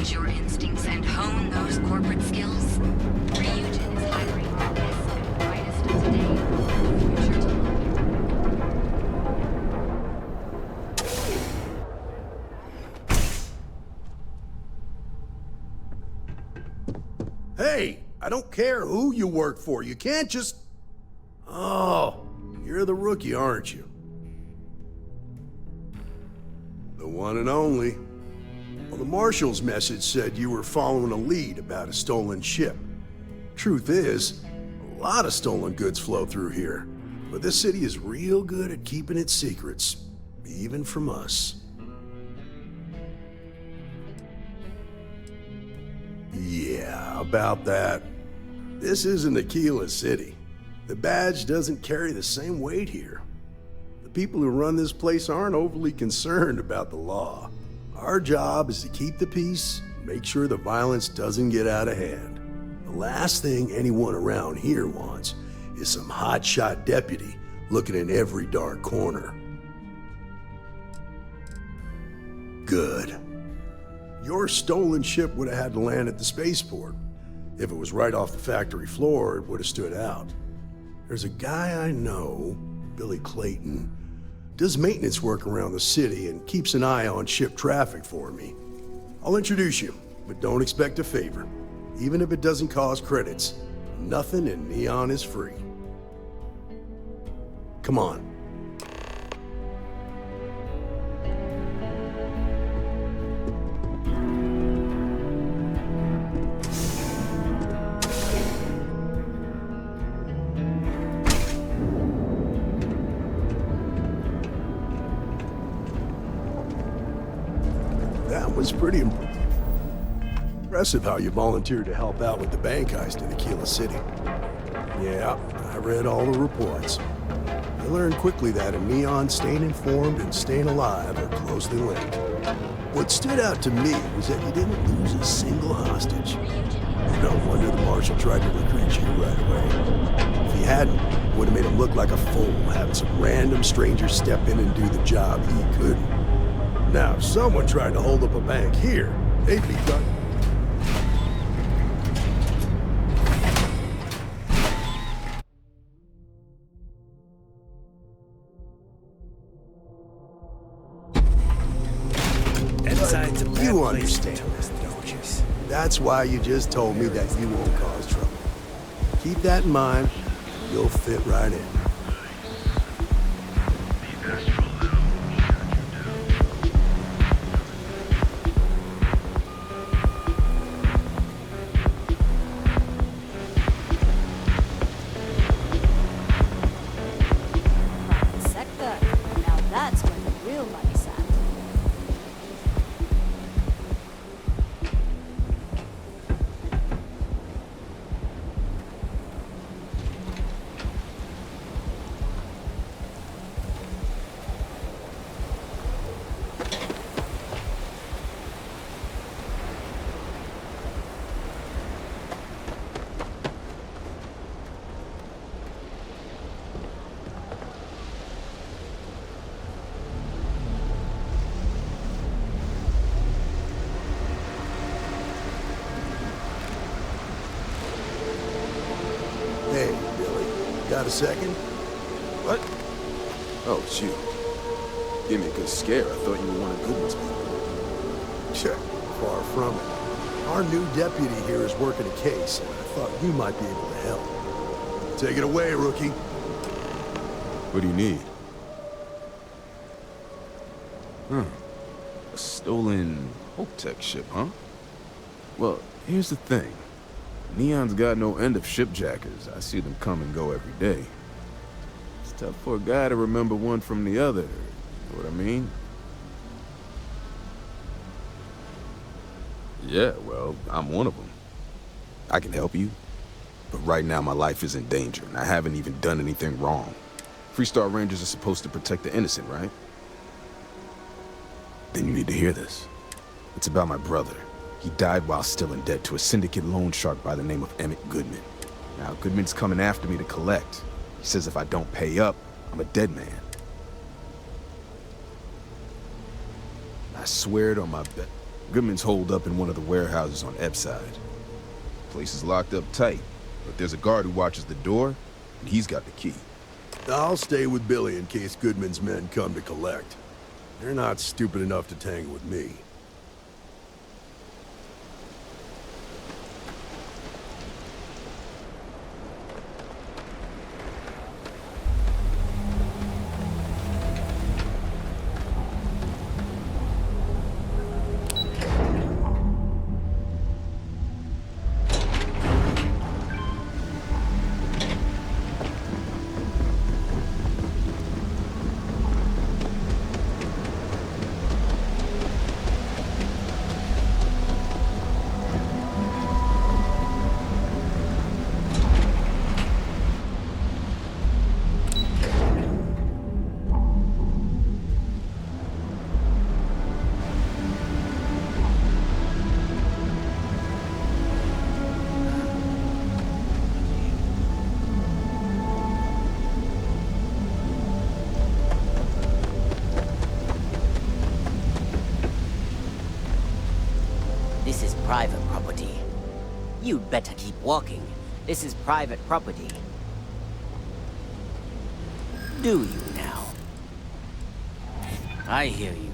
use your instincts and hone those corporate skills? Ryujin is hiring the best and brightest of today for the future to look. Hey, I don't care who you work for. You can't just... Oh, you're the rookie, aren't you? The one and only. Well, the Marshal's message said you were following a lead about a stolen ship. Truth is, a lot of stolen goods flow through here, but this city is real good at keeping its secrets, even from us. Yeah, about that. This isn't Aquila City. The badge doesn't carry the same weight here. The people who run this place aren't overly concerned about the law. Our job is to keep the peace, make sure the violence doesn't get out of hand. The last thing anyone around here wants is some hotshot deputy looking in every dark corner. Good. Your stolen ship would have had to land at the spaceport. If it was right off the factory floor, it would have stood out. There's a guy I know, Billy Clayton, does maintenance work around the city and keeps an eye on ship traffic for me. I'll introduce you, but don't expect a favor. Even if it doesn't cost credits, nothing in Neon is free. Come on. That was pretty impressive how you volunteered to help out with the bank heist in Aquila City. Yeah, I read all the reports. I learned quickly that in Neon, staying informed and staying alive are closely linked. What stood out to me was that you didn't lose a single hostage. No wonder the Marshal tried to recruit you right away. If he hadn't, it would have made him look like a fool, having some random stranger step in and do the job he couldn't. Now, if someone tried to hold up a bank here, they'd be done. You understand this, don't you? That's why you just told me that you won't cause trouble. Keep that in mind, you'll fit right in. Hey, Billy, got a second? What? Oh, shoot. Gave me a good scare. I thought you were one of Goodman's people. Sure, far from it. Our new deputy here is working a case, and I thought you might be able to help. Take it away, rookie. What do you need? A stolen Hope-Tech ship, huh? Well, here's the thing. Neon's got no end of shipjackers. I see them come and go every day. It's tough for a guy to remember one from the other. You know what I mean? Yeah, well, I'm one of them. I can help you. But right now my life is in danger, and I haven't even done anything wrong. Freestar Rangers are supposed to protect the innocent, right? Then you need to hear this. It's about my brother. He died while still in debt to a syndicate loan shark by the name of Emmett Goodman. Now, Goodman's coming after me to collect. He says if I don't pay up, I'm a dead man. I swear it on my bet. Goodman's holed up in one of the warehouses on Epps side. Place is locked up tight, but there's a guard who watches the door, and he's got the key. I'll stay with Billy in case Goodman's men come to collect. They're not stupid enough to tangle with me. This is private property. You'd better keep walking. This is private property. Do you now? I hear you.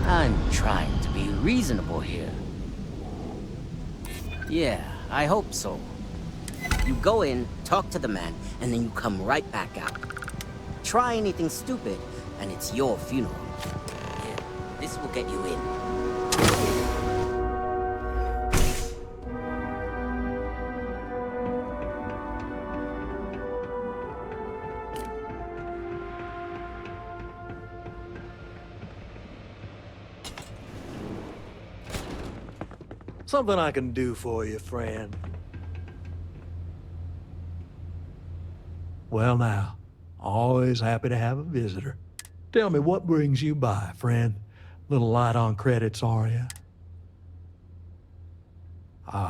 I'm trying to be reasonable here. Yeah, I hope so. You go in, talk to the man, and then you come right back out. Try anything stupid, and it's your funeral. Here, this will get you in. Something I can do for you, friend. Well now, always happy to have a visitor. Tell me, what brings you by, friend? Little light on credits, are you?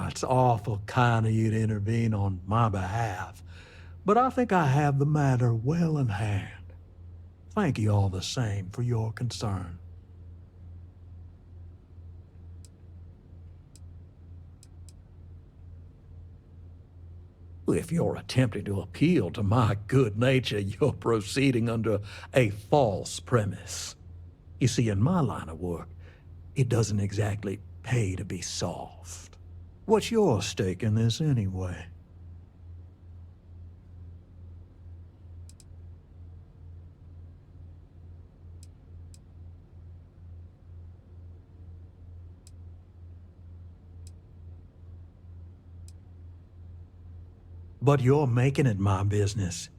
It's awful kind of you to intervene on my behalf, but I think I have the matter well in hand. Thank you all the same for your concern. If you're attempting to appeal to my good nature, you're proceeding under a false premise. You see, in my line of work, it doesn't exactly pay to be soft. What's your stake in this anyway? But you're making it my business.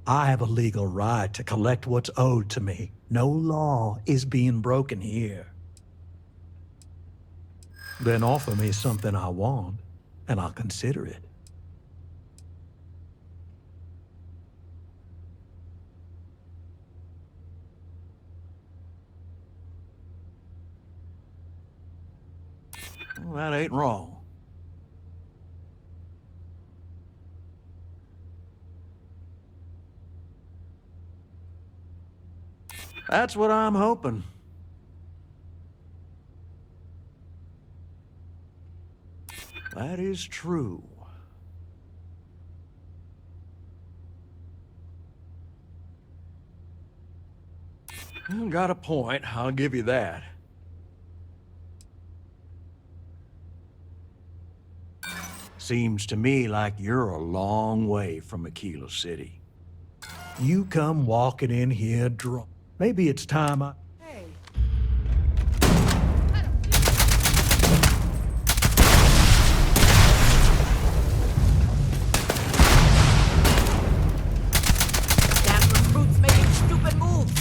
I have a legal right to collect what's owed to me. No law is being broken here. Then offer me something I want, and I'll consider it. Well, that ain't wrong. That's what I'm hoping. That is true. You got a point, I'll give you that. Seems to me like you're a long way from Aquila City. You come walking in here drunk. Maybe it's time I... Hey. Damn recruits making stupid moves!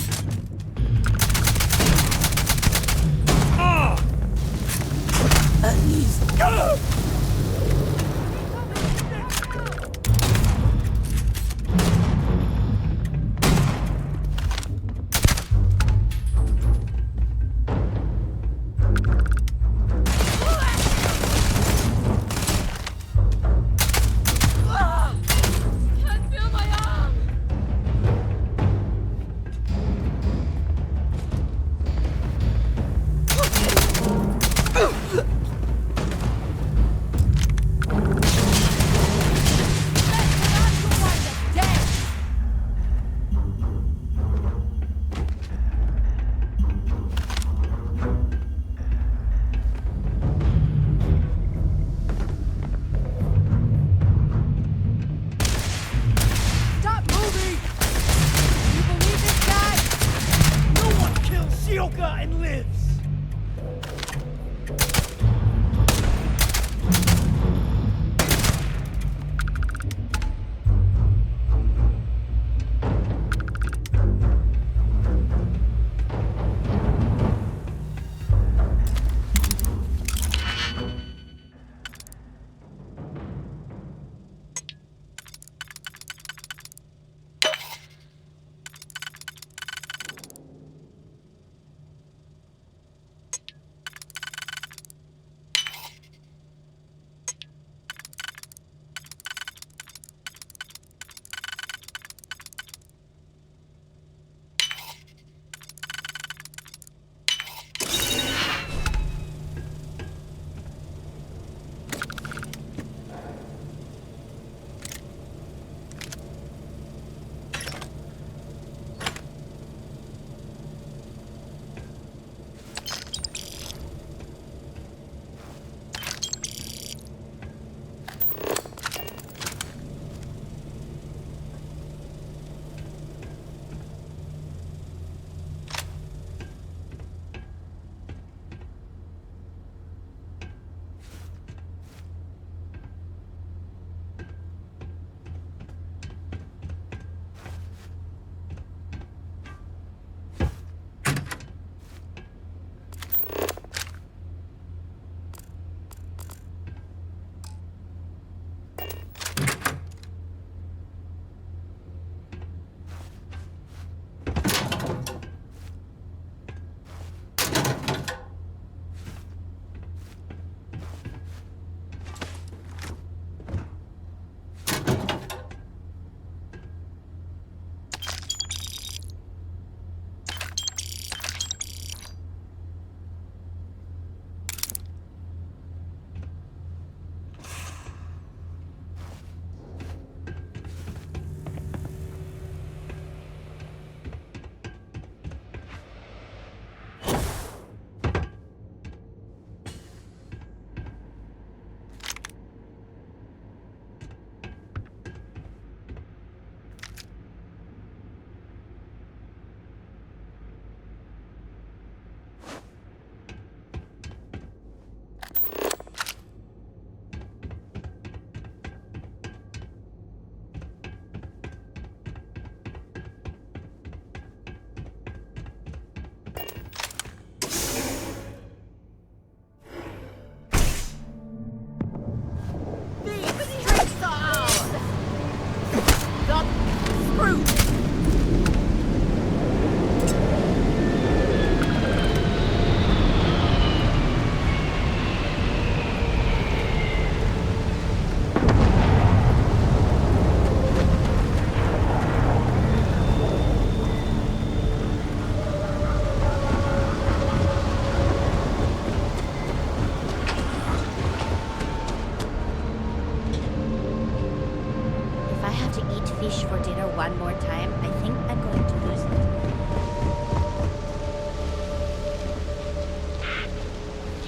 fish for dinner one more time, I think I'm going to lose it.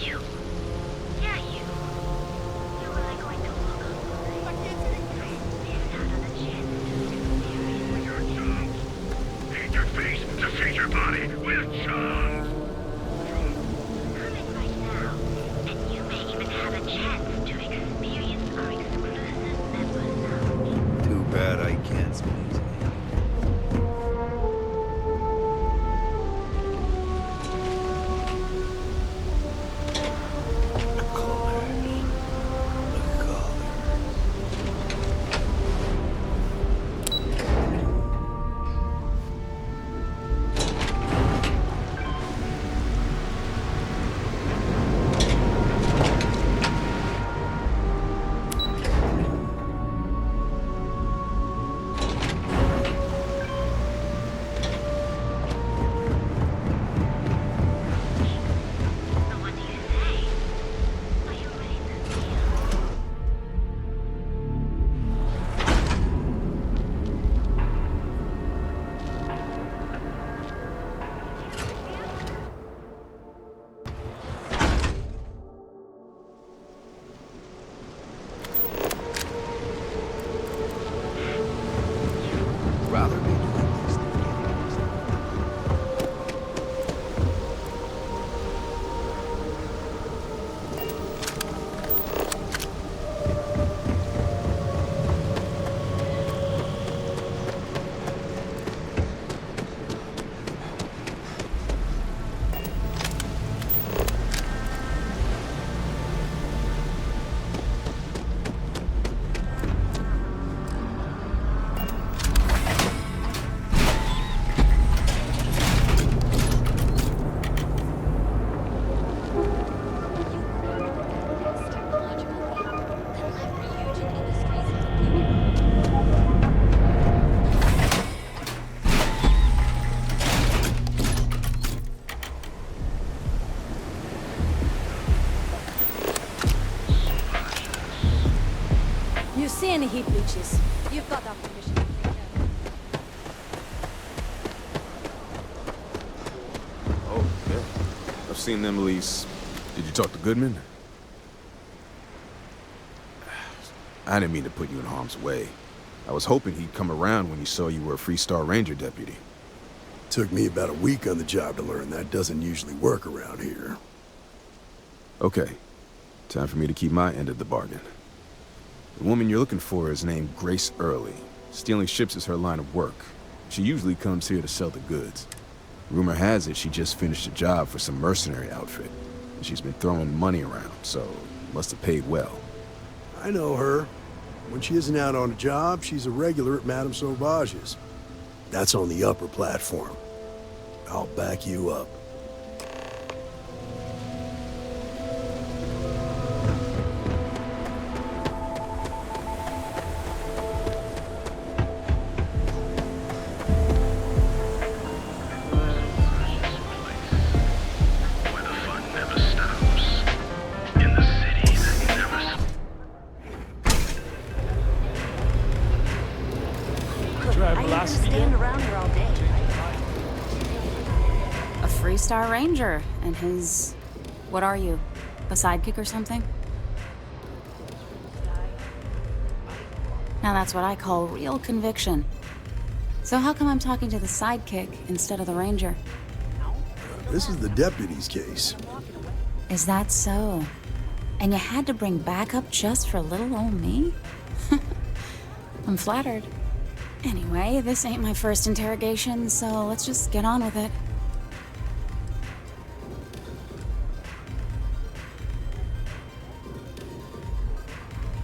You. Yeah, you. You and I going to look up. I can't see the miss out on the chance to experience your cat. Feed your face to feed your body with charms. Come in right now, and you may even have a chance to experience our exclusive member lounge. Too bad I can't speak easily. The colors. The colors. So what do you say? Are you ready to deal? Rather be doing this than getting this. You see any heat leeches? You've got our permission to take care of them. Oh, yeah. I've seen them lease. Did you talk to Goodman? I didn't mean to put you in harm's way. I was hoping he'd come around when he saw you were a Freestar Ranger deputy. Took me about a week on the job to learn that doesn't usually work around here. Okay. Time for me to keep my end of the bargain. The woman you're looking for is named Grace Early. Stealing ships is her line of work. She usually comes here to sell the goods. Rumor has it she just finished a job for some mercenary outfit. And she's been throwing money around, so must have paid well. I know her. When she isn't out on a job, she's a regular at Madame Sauvage's. That's on the upper platform. I'll back you up. Where the fun never stops. In the city that never Are you gonna stand around here all day? A Freestar Ranger, and his... what are you? A sidekick or something? Now that's what I call real conviction. So how come I'm talking to the sidekick instead of the Ranger? This is the deputy's case. Is that so? And you had to bring backup just for little old me? I'm flattered. Anyway, this ain't my first interrogation, so let's just get on with it.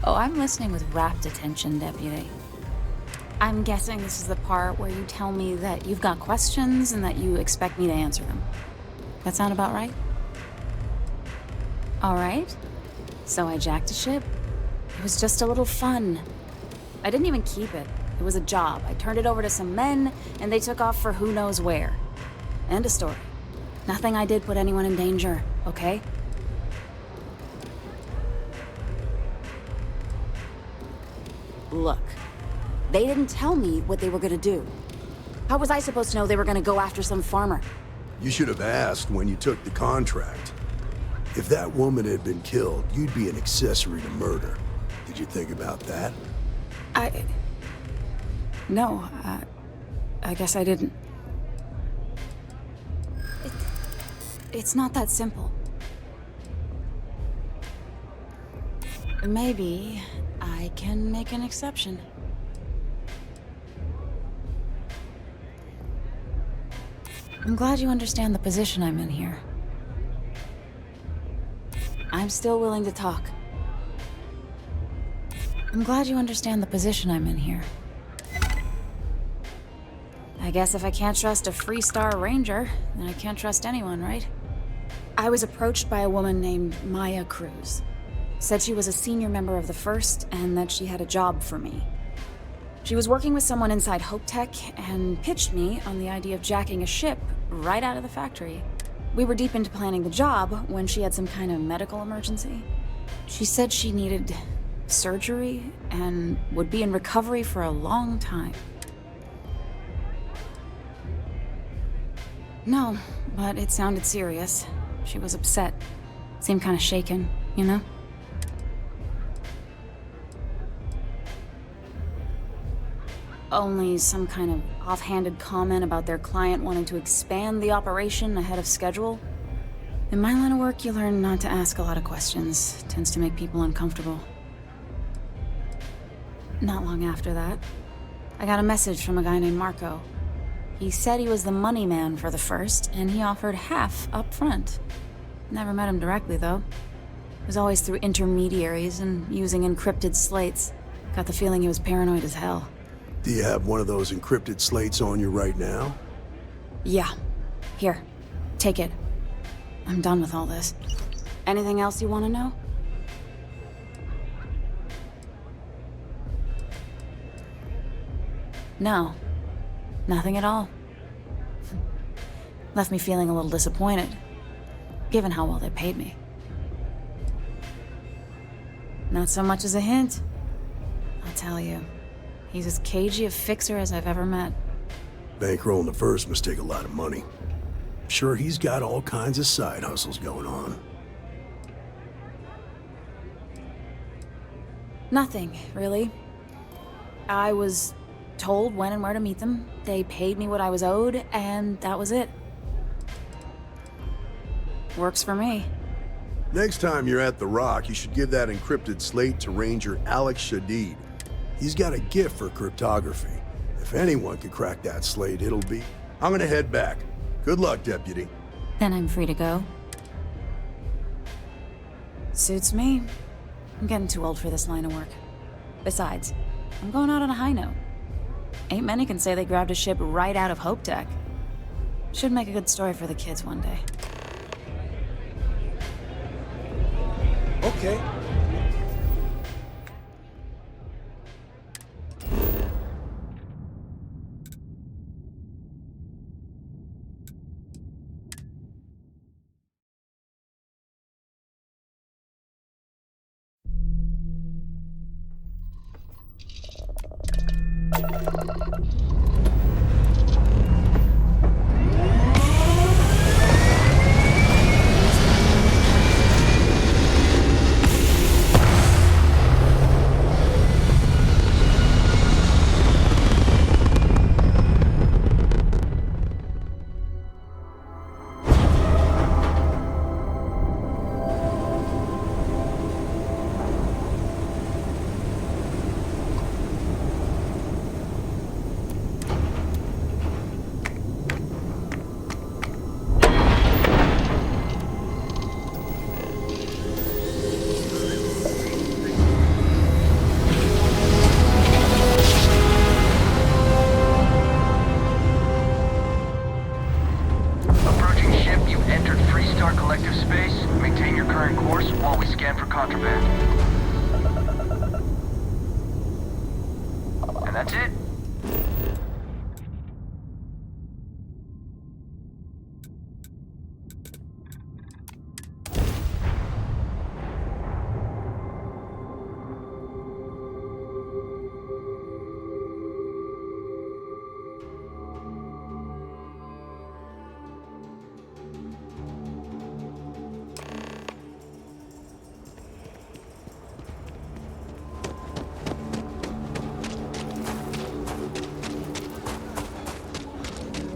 Oh, I'm listening with rapt attention, Deputy. I'm guessing this is the part where you tell me that you've got questions and that you expect me to answer them. That sound about right? All right. So I jacked a ship. It was just a little fun. I didn't even keep it. It was a job. I turned it over to some men, and they took off for who knows where. End of story. Nothing I did put anyone in danger, okay? Look, They didn't tell me what they were gonna do. How was I supposed to know they were gonna go after some farmer? You should have asked when you took the contract. If that woman had been killed, you'd be an accessory to murder. Did you think about that? No, I guess I didn't. It's not that simple. Maybe I can make an exception. I'm glad you understand the position I'm in here. I'm still willing to talk. I'm glad you understand the position I'm in here. I guess if I can't trust a Freestar Ranger, then I can't trust anyone, right? I was approached by a woman named Maya Cruz. Said she was a senior member of the First and that she had a job for me. She was working with someone inside Hope Tech and pitched me on the idea of jacking a ship right out of the factory. We were deep into planning the job when she had some kind of medical emergency. She said she needed surgery and would be in recovery for a long time. No, but it sounded serious. She was upset. Seemed kind of shaken, you know? Only some kind of offhanded comment about their client wanting to expand the operation ahead of schedule. In my line of work, you learn not to ask a lot of questions. It tends to make people uncomfortable. Not long after that, I got a message from a guy named Marco. He said he was the money man for the First, and he offered half up front. Never met him directly, though. It was always through intermediaries and using encrypted slates. Got the feeling he was paranoid as hell. Do you have one of those encrypted slates on you right now? Yeah. Here. Take it. I'm done with all this. Anything else you want to know? No. Nothing at all. Left me feeling a little disappointed, given how well they paid me. Not so much as a hint. I'll tell you. He's as cagey a fixer as I've ever met. Bankrolling the First must take a lot of money. I'm sure he's got all kinds of side hustles going on. Nothing, really. I was told when and where to meet them. They paid me what I was owed, and that was it. Works for me. Next time you're at the Rock, you should give that encrypted slate to Ranger Alex Shadid. He's got a gift for cryptography. If anyone could crack that slate, it'll be... I'm gonna head back. Good luck, Deputy. Then I'm free to go. Suits me. I'm getting too old for this line of work. Besides, I'm going out on a high note. Ain't many can say they grabbed a ship right out of Hope Tech. Should make a good story for the kids one day. Okay. That's it.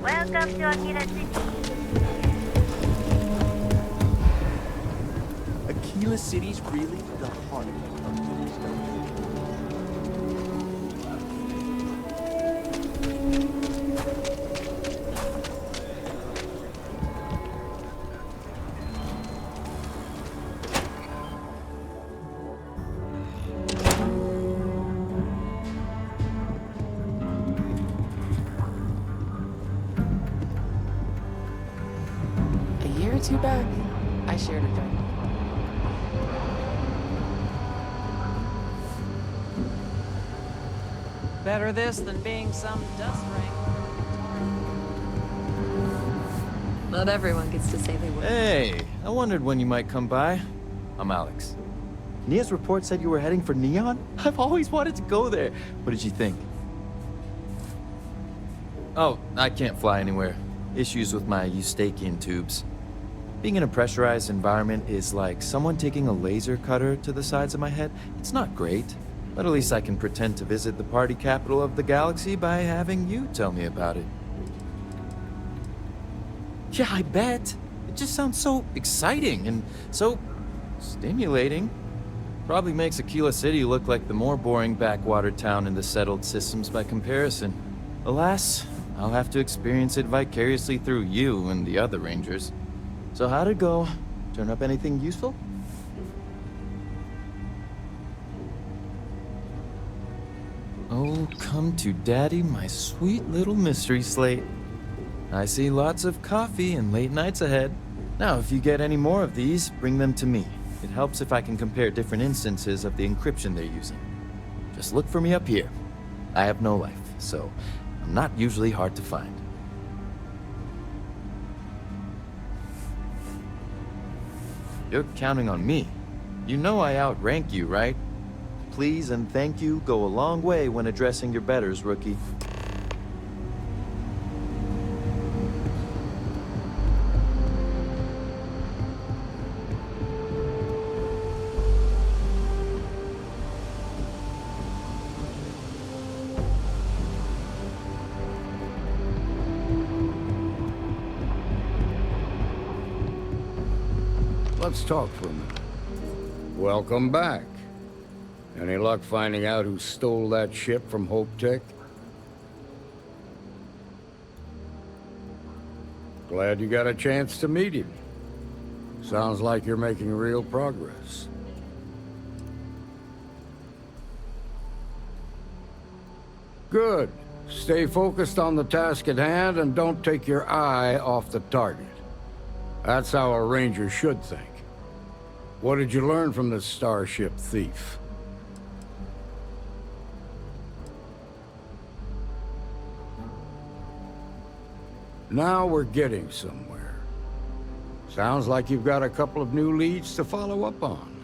Welcome to Akira City. Aquila City's really the heart of Bethesda. A year or two back, I shared a drink. Better this than being some dust wrangler. Not everyone gets to say they will. Hey, I wondered when you might come by. I'm Alex. Nia's report said you were heading for Neon? I've always wanted to go there. What did you think? Oh, I can't fly anywhere. Issues with my Eustachian tubes. Being in a pressurized environment is like someone taking a laser cutter to the sides of my head. It's not great, but at least I can pretend to visit the party capital of the galaxy by having you tell me about it. Yeah, I bet. It just sounds so exciting and so stimulating. Probably makes Aquila City look like the more boring backwater town in the settled systems by comparison. Alas, I'll have to experience it vicariously through you and the other rangers. So how'd it go? Turn up anything useful? Oh, come to daddy, my sweet little mystery slate. I see lots of coffee and late nights ahead. Now, if you get any more of these, bring them to me. It helps if I can compare different instances of the encryption they're using. Just look for me up here. I have no life, so I'm not usually hard to find. You're counting on me. You know I outrank you, right? Please and thank you go a long way when addressing your betters, rookie. Let's talk for a minute. Welcome back. Any luck finding out who stole that ship from Hope Tech? Glad you got a chance to meet him. Sounds like you're making real progress. Good. Stay focused on the task at hand and don't take your eye off the target. That's how a ranger should think. What did you learn from this starship thief? Now we're getting somewhere. Sounds like you've got a couple of new leads to follow up on.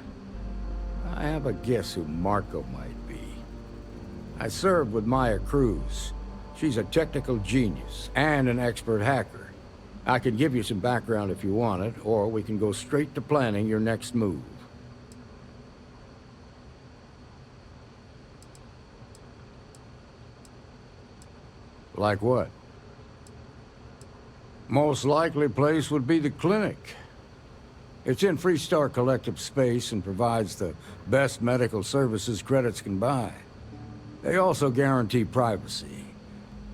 I have a guess who Marco might be. I served with Maya Cruz. She's a technical genius and an expert hacker. I can give you some background if you want it, or we can go straight to planning your next move. Like what? Most likely place would be the clinic. It's in Freestar Collective space and provides the best medical services credits can buy. They also guarantee privacy,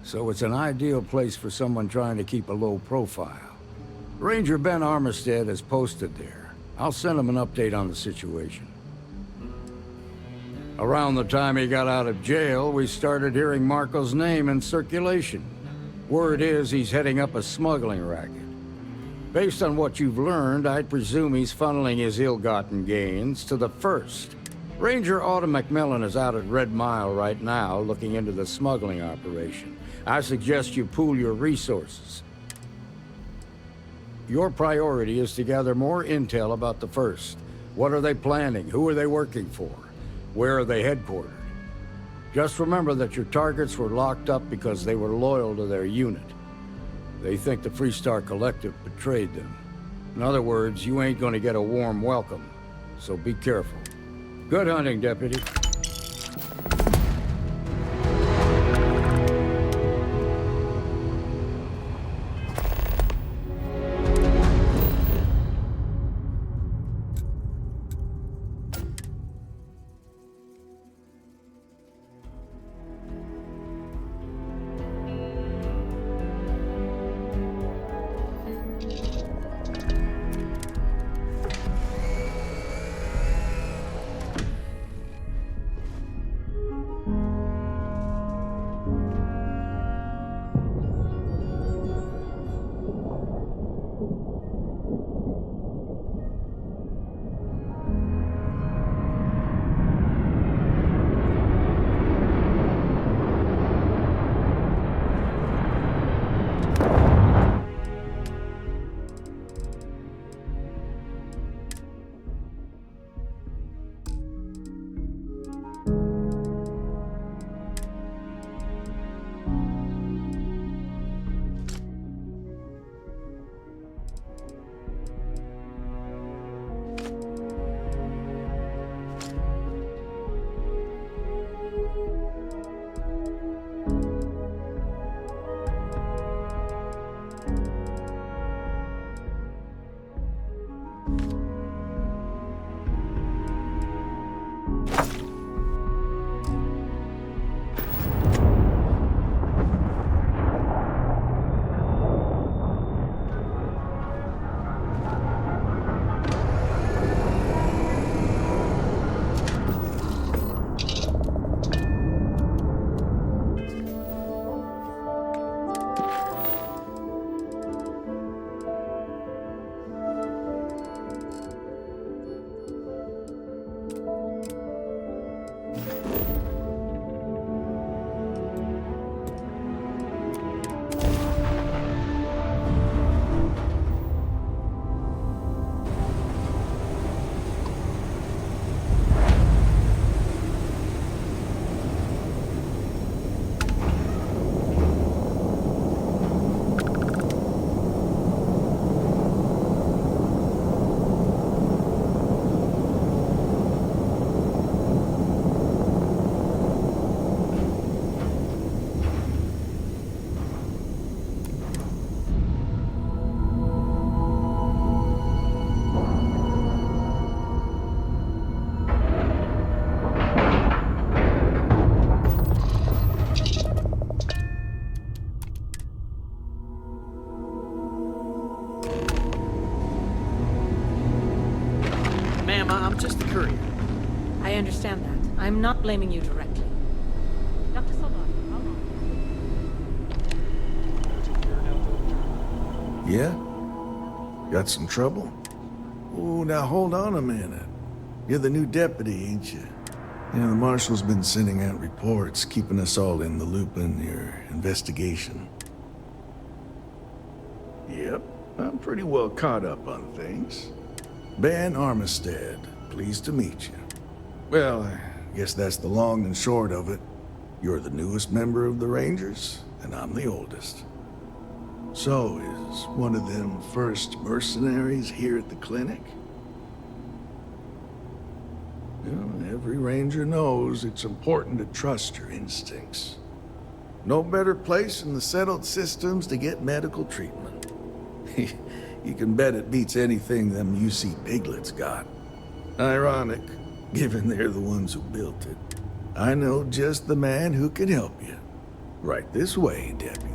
so it's an ideal place for someone trying to keep a low profile. Ranger Ben Armistead is posted there. I'll send him an update on the situation. Around the time he got out of jail, we started hearing Marco's name in circulation. Word is he's heading up a smuggling racket. Based on what you've learned, I'd presume he's funneling his ill-gotten gains to the First. Ranger Autumn McMillan is out at Red Mile right now, looking into the smuggling operation. I suggest you pool your resources. Your priority is to gather more intel about the First. What are they planning? Who are they working for? Where are they headquartered? Just remember that your targets were locked up because they were loyal to their unit. They think the Freestar Collective betrayed them. In other words, you ain't gonna get a warm welcome, so be careful. Good hunting, Deputy. I'm not blaming you directly. Dr. Soldati, how long? Yeah? Got some trouble? Oh, now hold on a minute. You're the new deputy, ain't you? Yeah, the marshal's been sending out reports, keeping us all in the loop in your investigation. Yep, I'm pretty well caught up on things. Ben Armistead, pleased to meet you. Well, I guess that's the long and short of it. You're the newest member of the Rangers, and I'm the oldest. So, is one of them first mercenaries here at the clinic? Well, every Ranger knows it's important to trust your instincts. No better place in the settled systems to get medical treatment. You can bet it beats anything them UC piglets got. Ironic, given they're the ones who built it. I know just the man who can help you. Right this way, Deputy.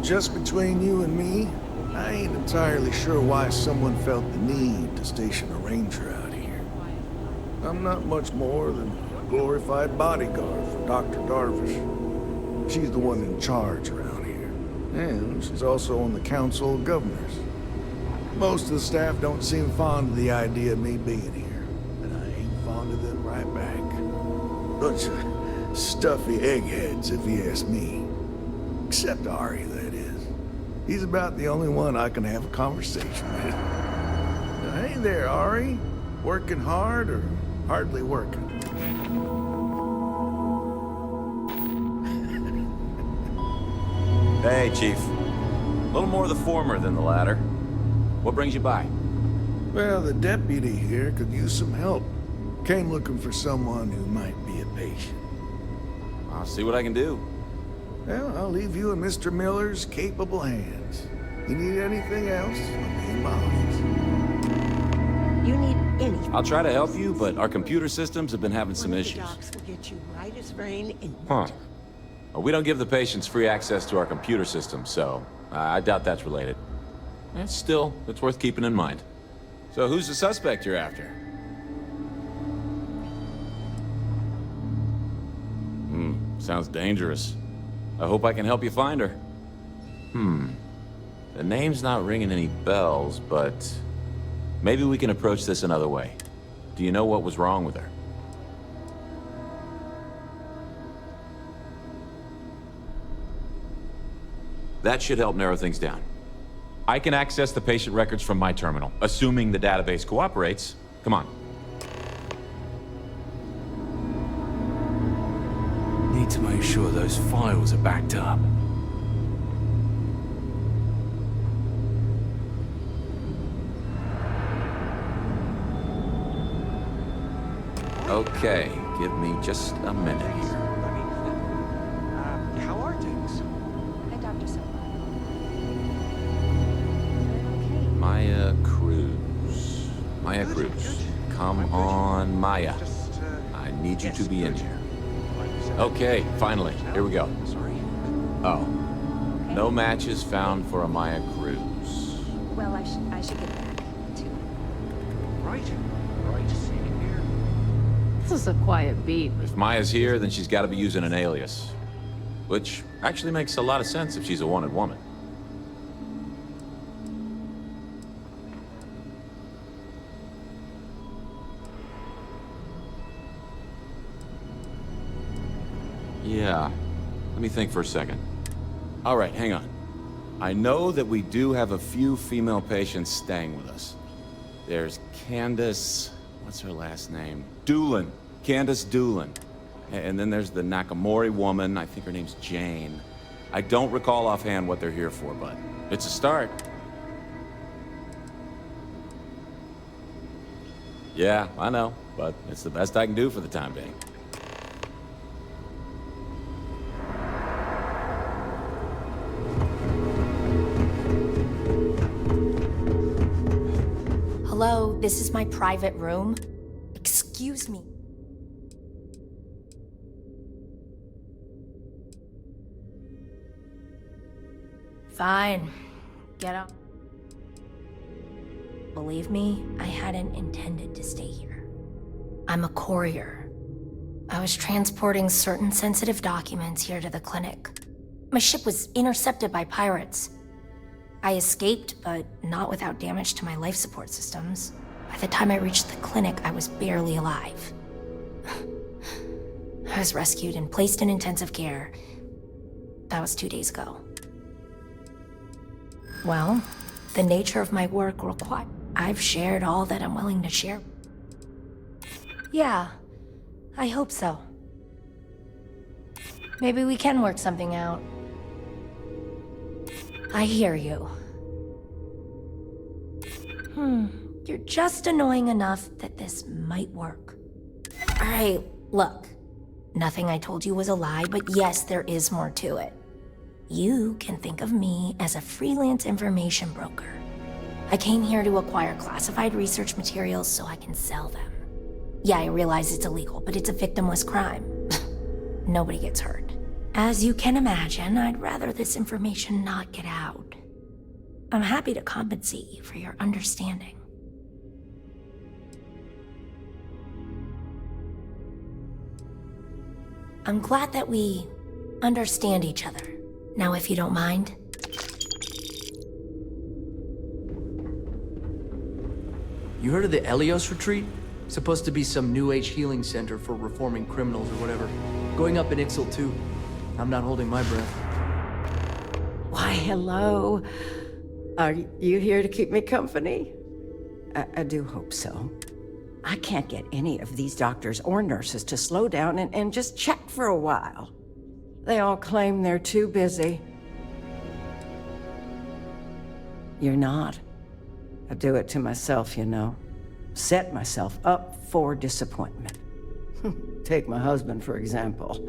Just between you and me, I ain't entirely sure why someone felt the need to station a ranger out here. I'm not much more than a glorified bodyguard for Dr. Darvish. She's the one in charge around here, and she's also on the Council of Governors. Most of the staff don't seem fond of the idea of me being here, and I ain't fond of them right back. Bunch of stuffy eggheads, if you ask me. Except Ari, that is. He's about the only one I can have a conversation with. Hey there, Ari. Working hard or hardly working? Hey, Chief. A little more of the former than the latter. What brings you by? Well, the deputy here could use some help. Came looking for someone who might be a patient. I'll see what I can do. Well, I'll leave you in Mr. Miller's capable hands. You need anything else, I'll be in my office. You need anything. I'll try to help you, but our computer systems have been having some issues. Docs will get you right as rain in Huh. Well, we don't give the patients free access to our computer systems, so I doubt that's related. Still, it's worth keeping in mind. So who's the suspect you're after? Sounds dangerous. I hope I can help you find her. The name's not ringing any bells, but maybe we can approach this another way. Do you know what was wrong with her? That should help narrow things down. I can access the patient records from my terminal, assuming the database cooperates. Come on. Need to make sure those files are backed up. Okay, give me just a minute here. How are things? Hi, Dr. Soldati. Maya Cruz. Maya Cruz. Come on, Maya. I need you to be in here. Okay, finally. Here we go. Oh. No matches found for a Maya Cruz. Well, I should get back to it. Right. Sitting here. This is a quiet beat. If Maya's here, then she's got to be using an alias. Which actually makes a lot of sense if she's a wanted woman. Yeah. Let me think for a second. All right, hang on. I know that we do have a few female patients staying with us. There's Candace... what's her last name? Doolin. Candace Doolin. And then there's the Nakamori woman. I think her name's Jane. I don't recall offhand what they're here for, but it's a start. Yeah, I know, but it's the best I can do for the time being. Hello, this is my private room. Excuse me. Fine. Get out. believe me, I hadn't intended to stay here. I'm a courier. I was transporting certain sensitive documents here to the clinic. My ship was intercepted by pirates. I escaped, but not without damage to my life support systems. By the time I reached the clinic, I was barely alive. I was rescued and placed in intensive care. That was 2 days ago. Well, the nature of my work requires... I've shared all that I'm willing to share. Yeah, I hope so. Maybe we can work something out. I hear you. You're just annoying enough that this might work. Alright, look. Nothing I told you was a lie, but yes, there is more to it. You can think of me as a freelance information broker. I came here to acquire classified research materials so I can sell them. Yeah, I realize it's illegal, but it's a victimless crime. Nobody gets hurt. As you can imagine, I'd rather this information not get out. I'm happy to compensate you for your understanding. I'm glad that we understand each other. Now, if you don't mind. You heard of the Elios retreat? Supposed to be some new age healing center for reforming criminals or whatever. Going up in Ixel too. I'm not holding my breath. Why, hello. Are you here to keep me company? I do hope so. I can't get any of these doctors or nurses to slow down and just chat for a while. They all claim they're too busy. You're not. I do it to myself, you know. Set myself up for disappointment. Take my husband, for example.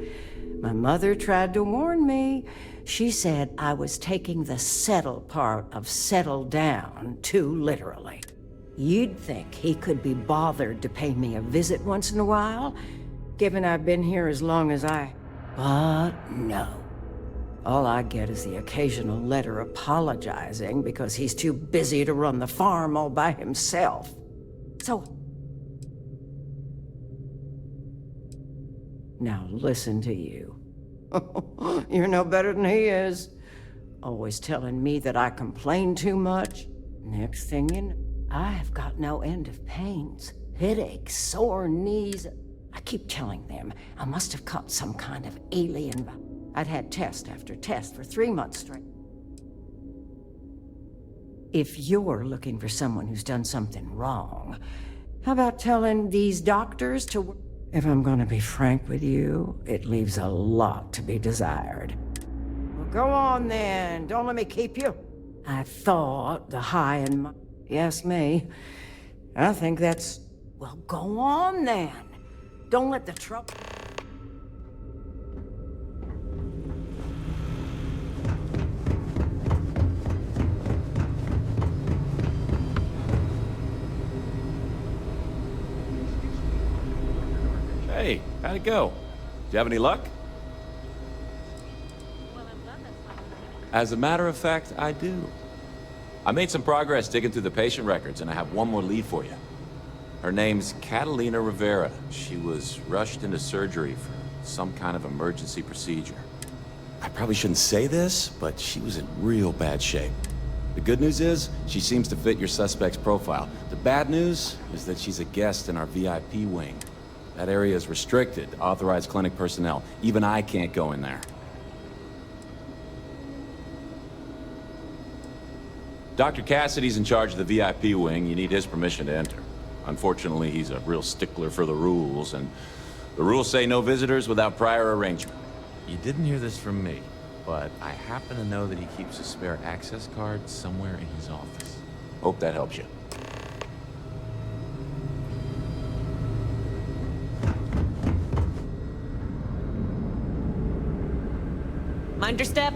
My mother tried to warn me. She said I was taking the settle part of settle down too literally. You'd think he could be bothered to pay me a visit once in a while, given I've been here as long as But no. All I get is the occasional letter apologizing because he's too busy to run the farm all by himself. So... Now listen to you. You're no better than he is. Always telling me that I complain too much. Next thing you know, I've got no end of pains. Headaches, sore knees. I keep telling them I must have caught some kind of alien. I'd had test after test for 3 months straight. If you're looking for someone who's done something wrong, how about telling these doctors to... If I'm gonna be frank with you, it leaves a lot to be desired. Well, go on then. Don't let me keep you. I thought the high and mighty... Yes, me. I think that's... Well, go on then. Don't let the trouble... Hey, how'd it go? Did you have any luck? As a matter of fact, I do. I made some progress digging through the patient records, and I have one more lead for you. Her name's Catalina Rivera. She was rushed into surgery for some kind of emergency procedure. I probably shouldn't say this, but she was in real bad shape. The good news is, she seems to fit your suspect's profile. The bad news is that she's a guest in our VIP wing. That area is restricted to authorized clinic personnel. Even I can't go in there. Dr. Cassidy's in charge of the VIP wing. You need his permission to enter. Unfortunately, he's a real stickler for the rules, and the rules say no visitors without prior arrangement. You didn't hear this from me, but I happen to know that he keeps a spare access card somewhere in his office. Hope that helps you. Mind your step.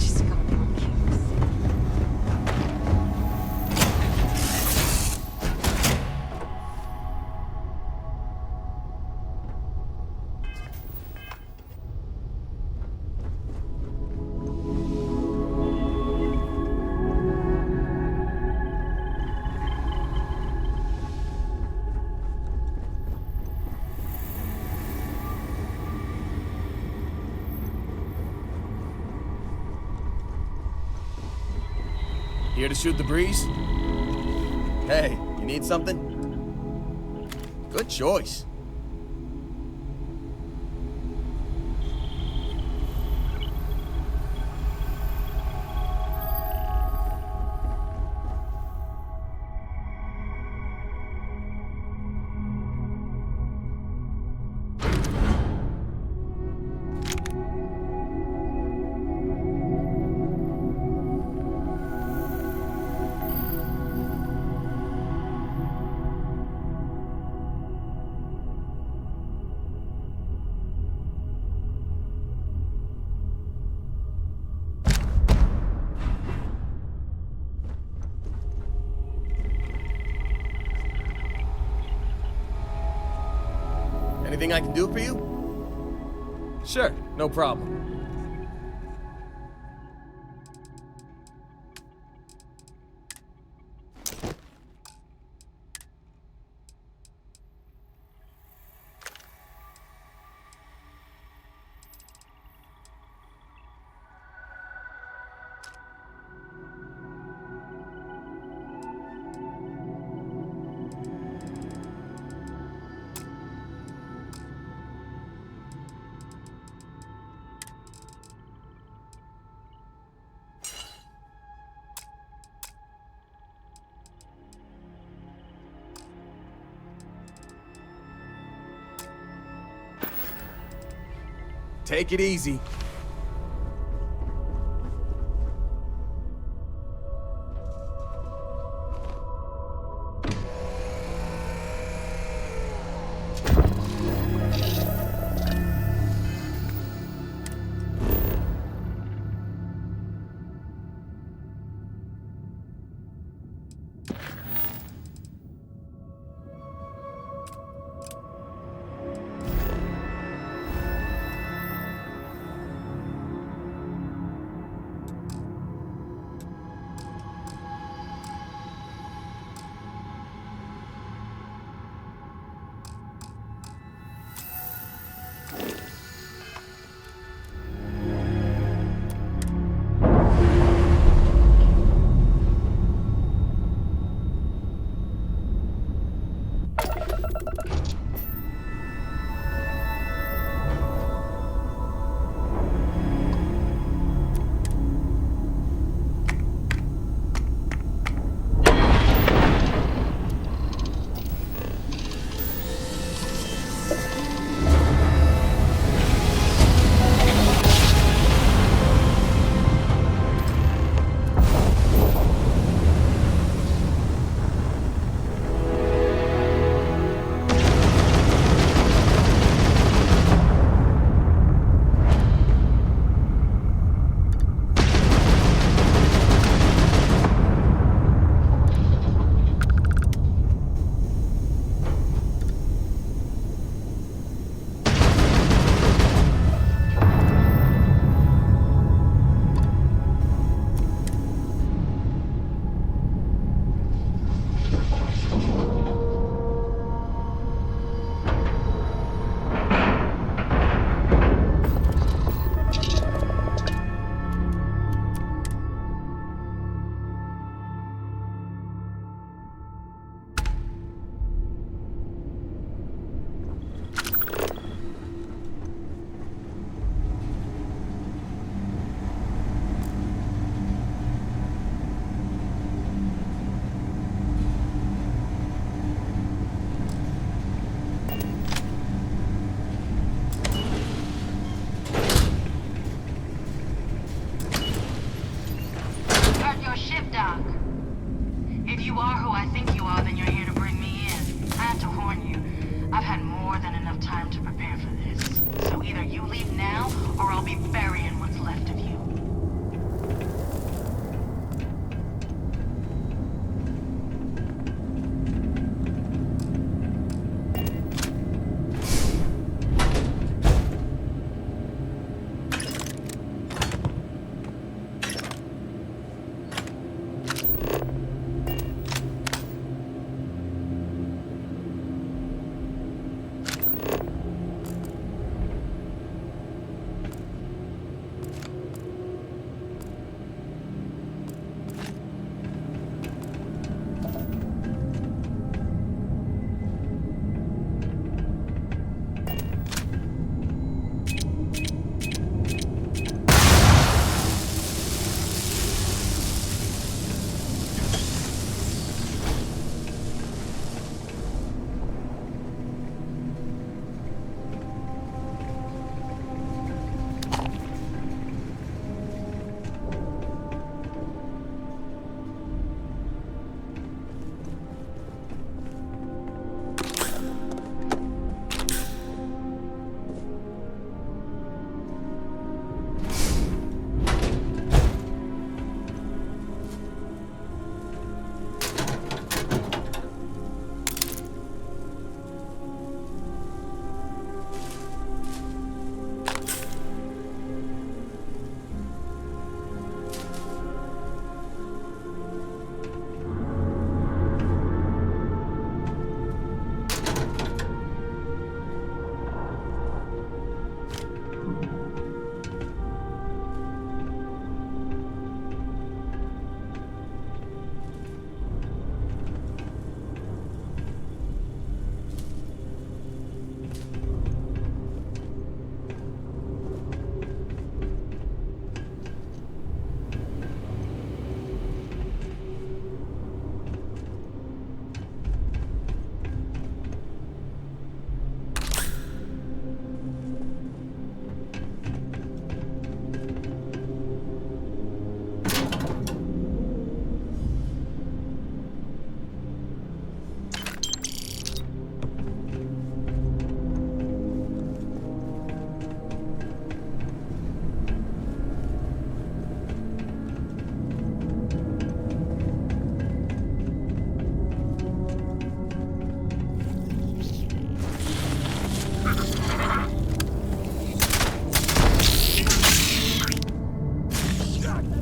She's got more cubes. Here to shoot the breeze? Hey, you need something? Good choice. Anything I can do for you? Sure, no problem. Take it easy.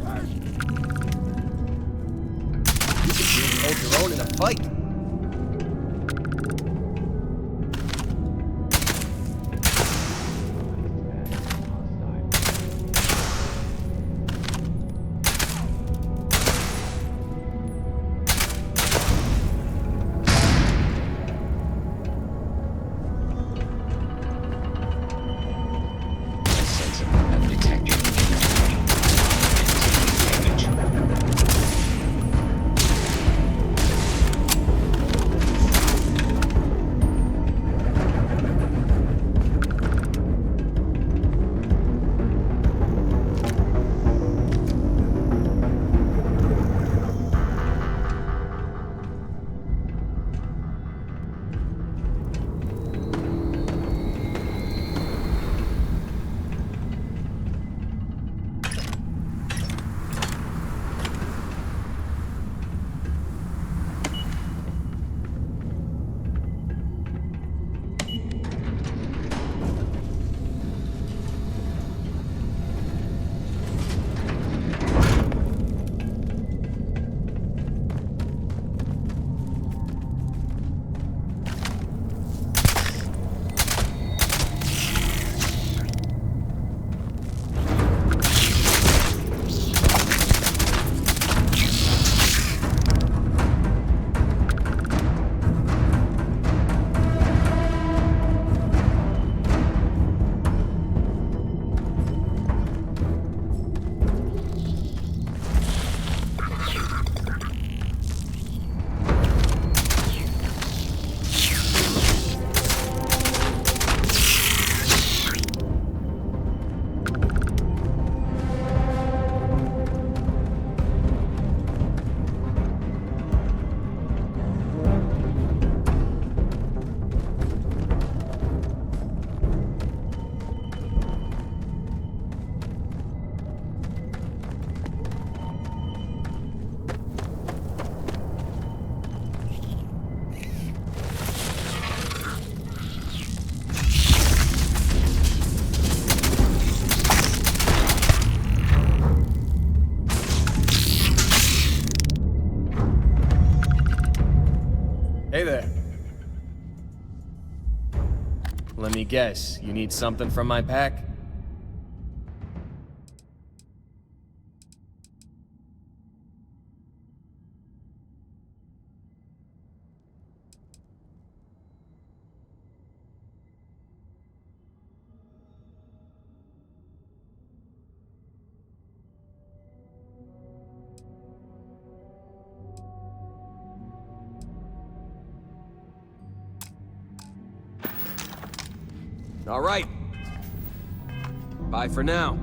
You can really hold your own in a fight. Hey there. Let me guess, you need something from my pack? All right. Bye for now.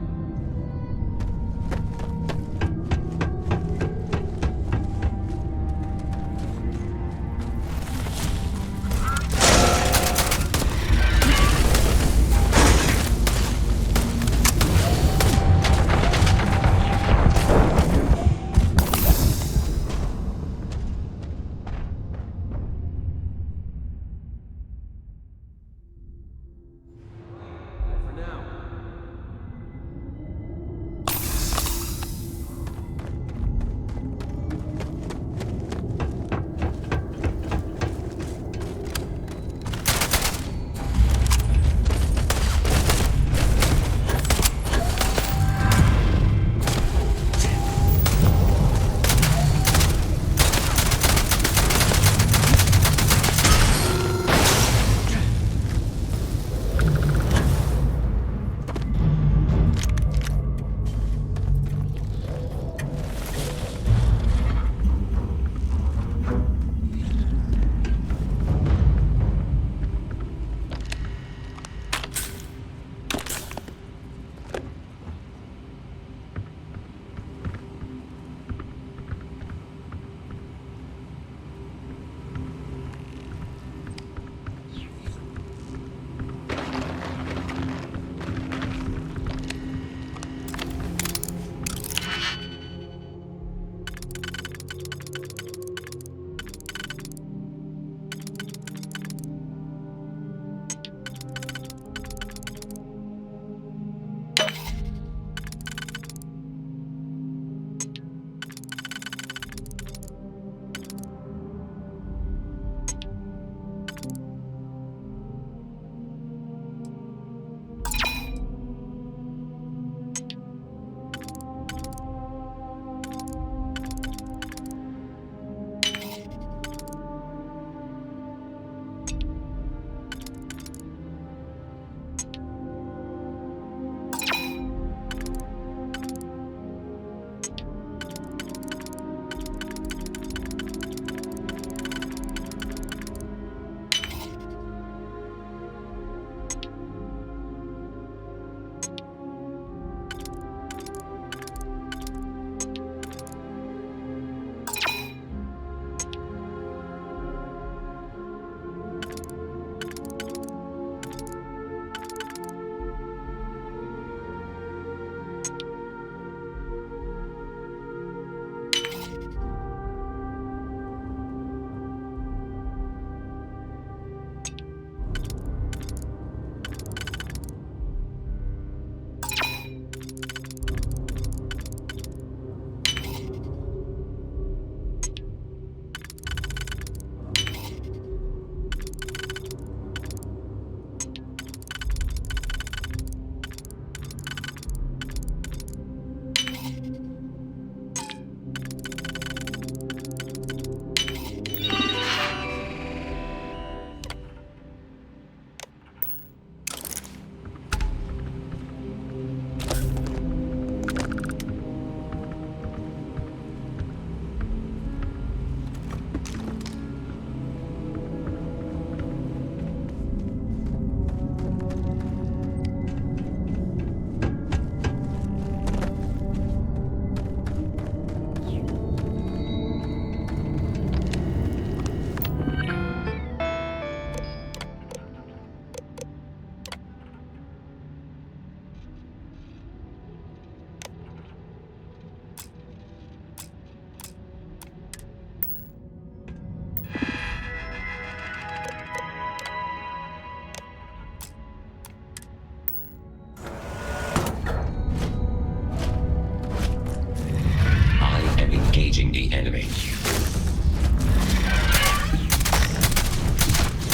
range.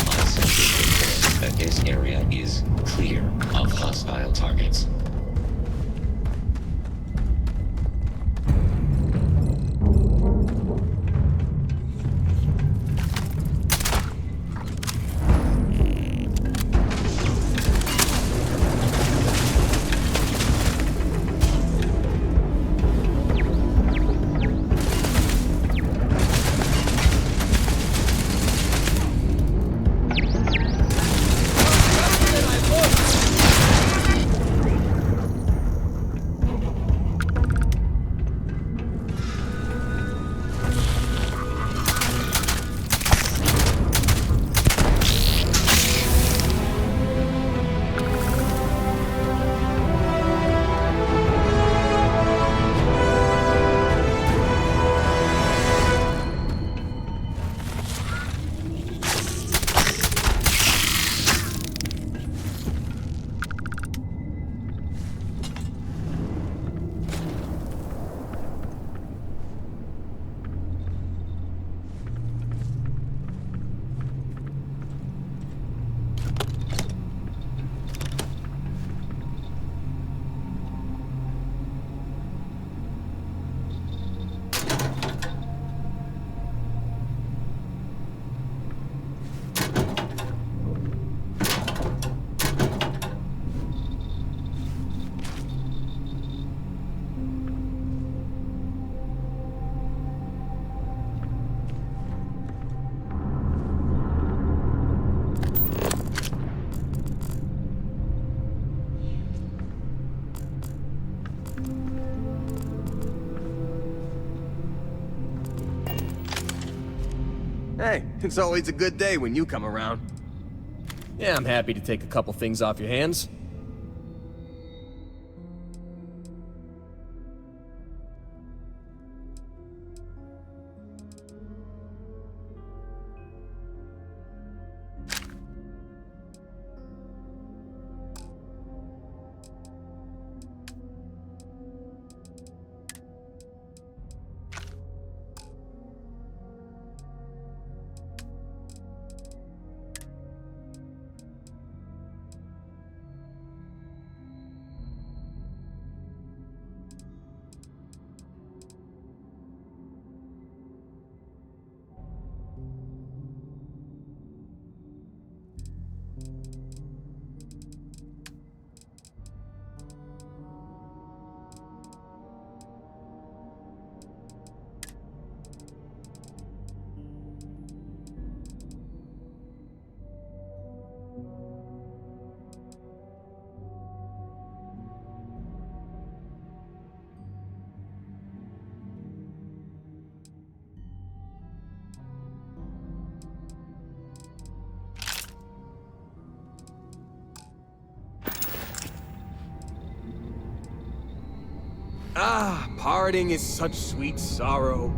My sensors confirm that this area is clear of hostile targets. Hey, it's always a good day when you come around. Yeah, I'm happy to take a couple things off your hands. Ah, parting is such sweet sorrow.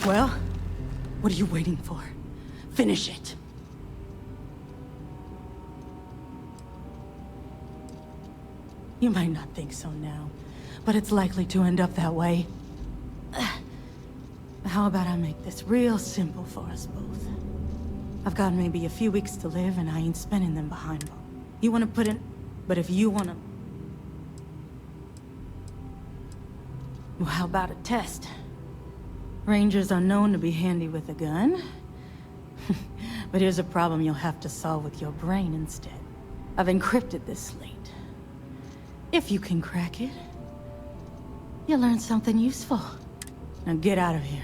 Well, what are you waiting for? Finish it. You might not think so now, but it's likely to end up that way. How about I make this real simple for us both? I've got maybe a few weeks to live, and I ain't spending them behind bars. You wanna put in... But if you wanna... Well, how about a test? Rangers are known to be handy with a gun. But here's a problem you'll have to solve with your brain instead. I've encrypted this slate. If you can crack it, you'll learn something useful. Now get out of here.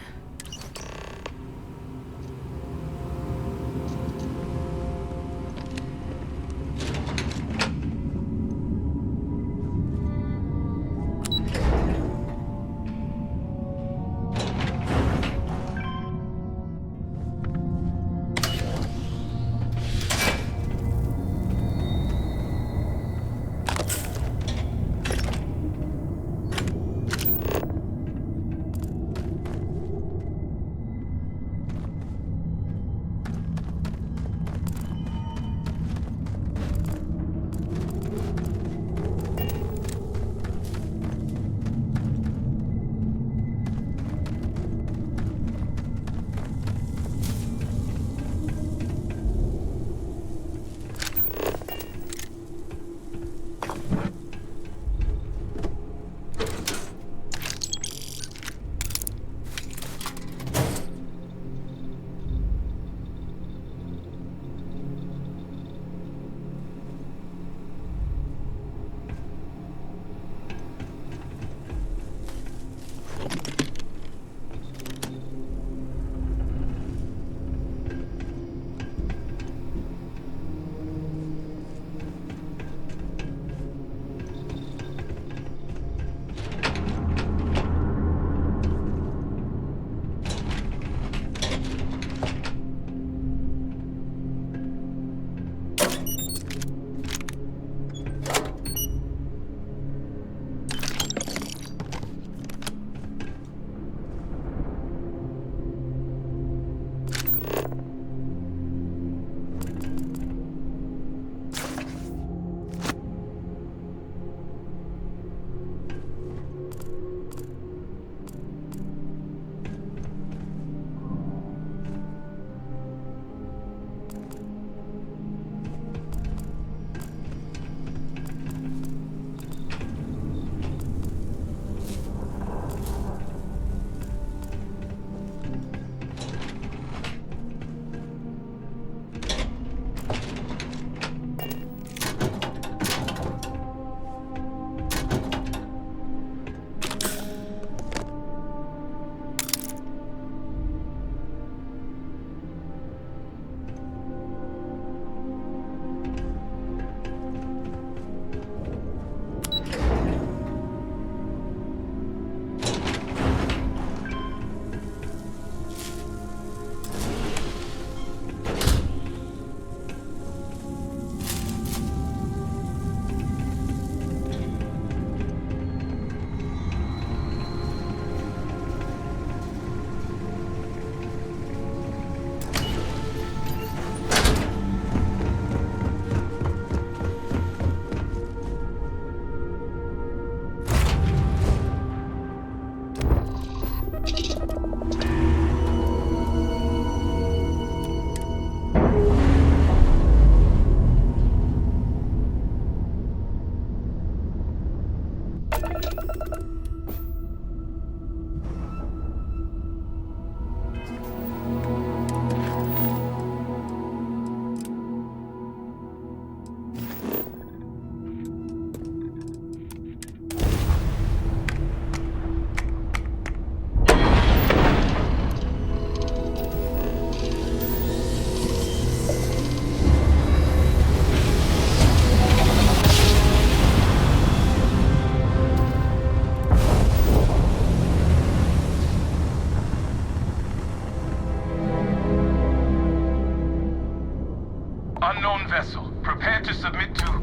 vessel. Prepare to submit to...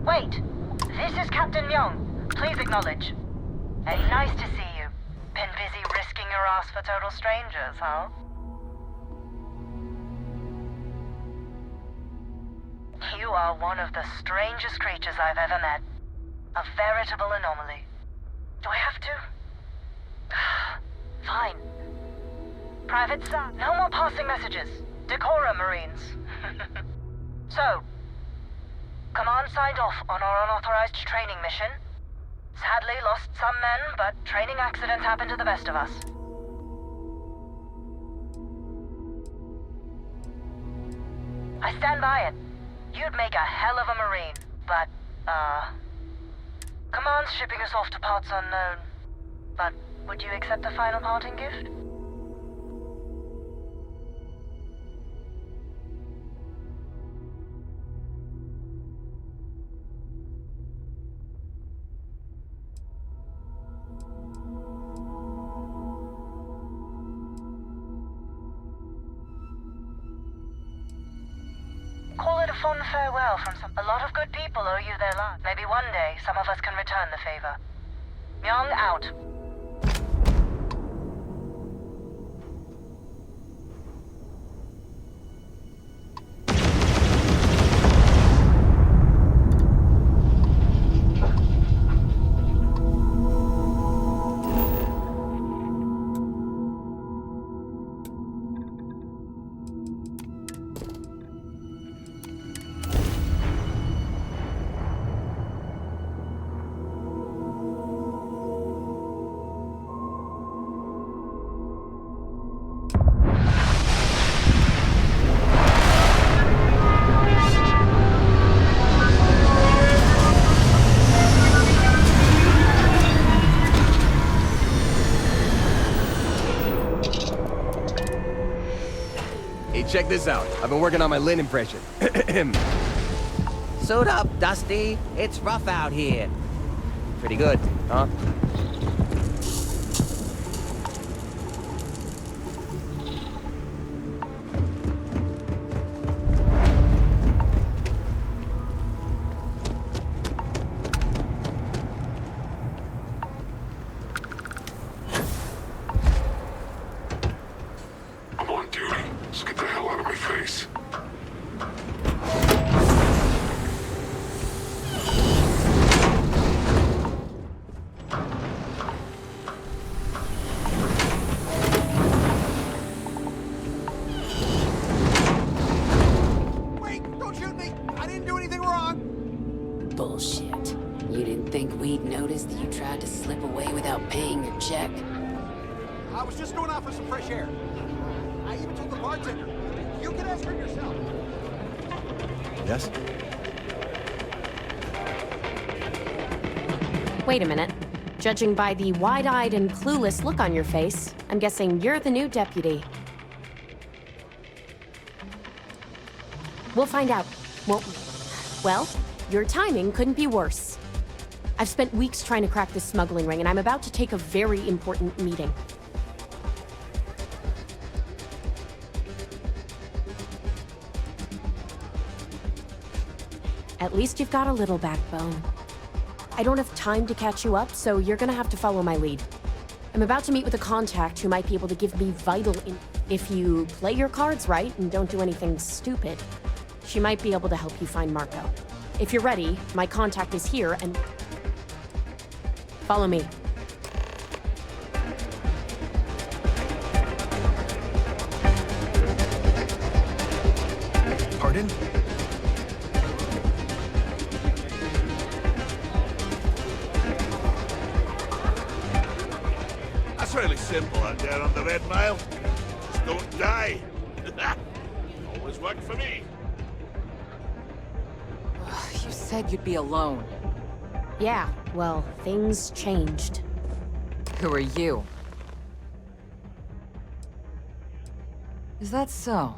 Wait. This is Captain Young. Please acknowledge. Hey, nice to see you. Been busy risking your ass for total strangers, huh? You are one of the strangest creatures I've ever met. A veritable anomaly. Do I have to? Fine. Private Sam, no more passing messages. Decorum, Marines. So, Command signed off on our unauthorized training mission. Sadly lost some men, but training accidents happen to the best of us. I stand by it. You'd make a hell of a Marine, but, Command's shipping us off to parts unknown. But would you accept the final parting gift? Call it a fond farewell from some. A lot of good people owe you their lives. Maybe one day some of us can return the favor. Young out. Check this out. I've been working on my Lynn impression. Suit up, Dusty. It's rough out here. Pretty good, huh? Bullshit. You didn't think we'd notice that you tried to slip away without paying your check? I was just going out for some fresh air. I even told the bartender. You can ask her yourself. Yes? Wait a minute. Judging by the wide-eyed and clueless look on your face, I'm guessing you're the new deputy. We'll find out. Well, your timing couldn't be worse. I've spent weeks trying to crack this smuggling ring, and I'm about to take a very important meeting. At least you've got a little backbone. I don't have time to catch you up, so you're gonna have to follow my lead. I'm about to meet with a contact who might be able to give me vital if you play your cards right and don't do anything stupid, she might be able to help you find Marco. If you're ready, my contact is here and... Follow me. Pardon? That's really simple out there on the Red Mile. Just don't die. Always worked for me. You said you'd be alone. Yeah, well, things changed. Who are you? Is that so?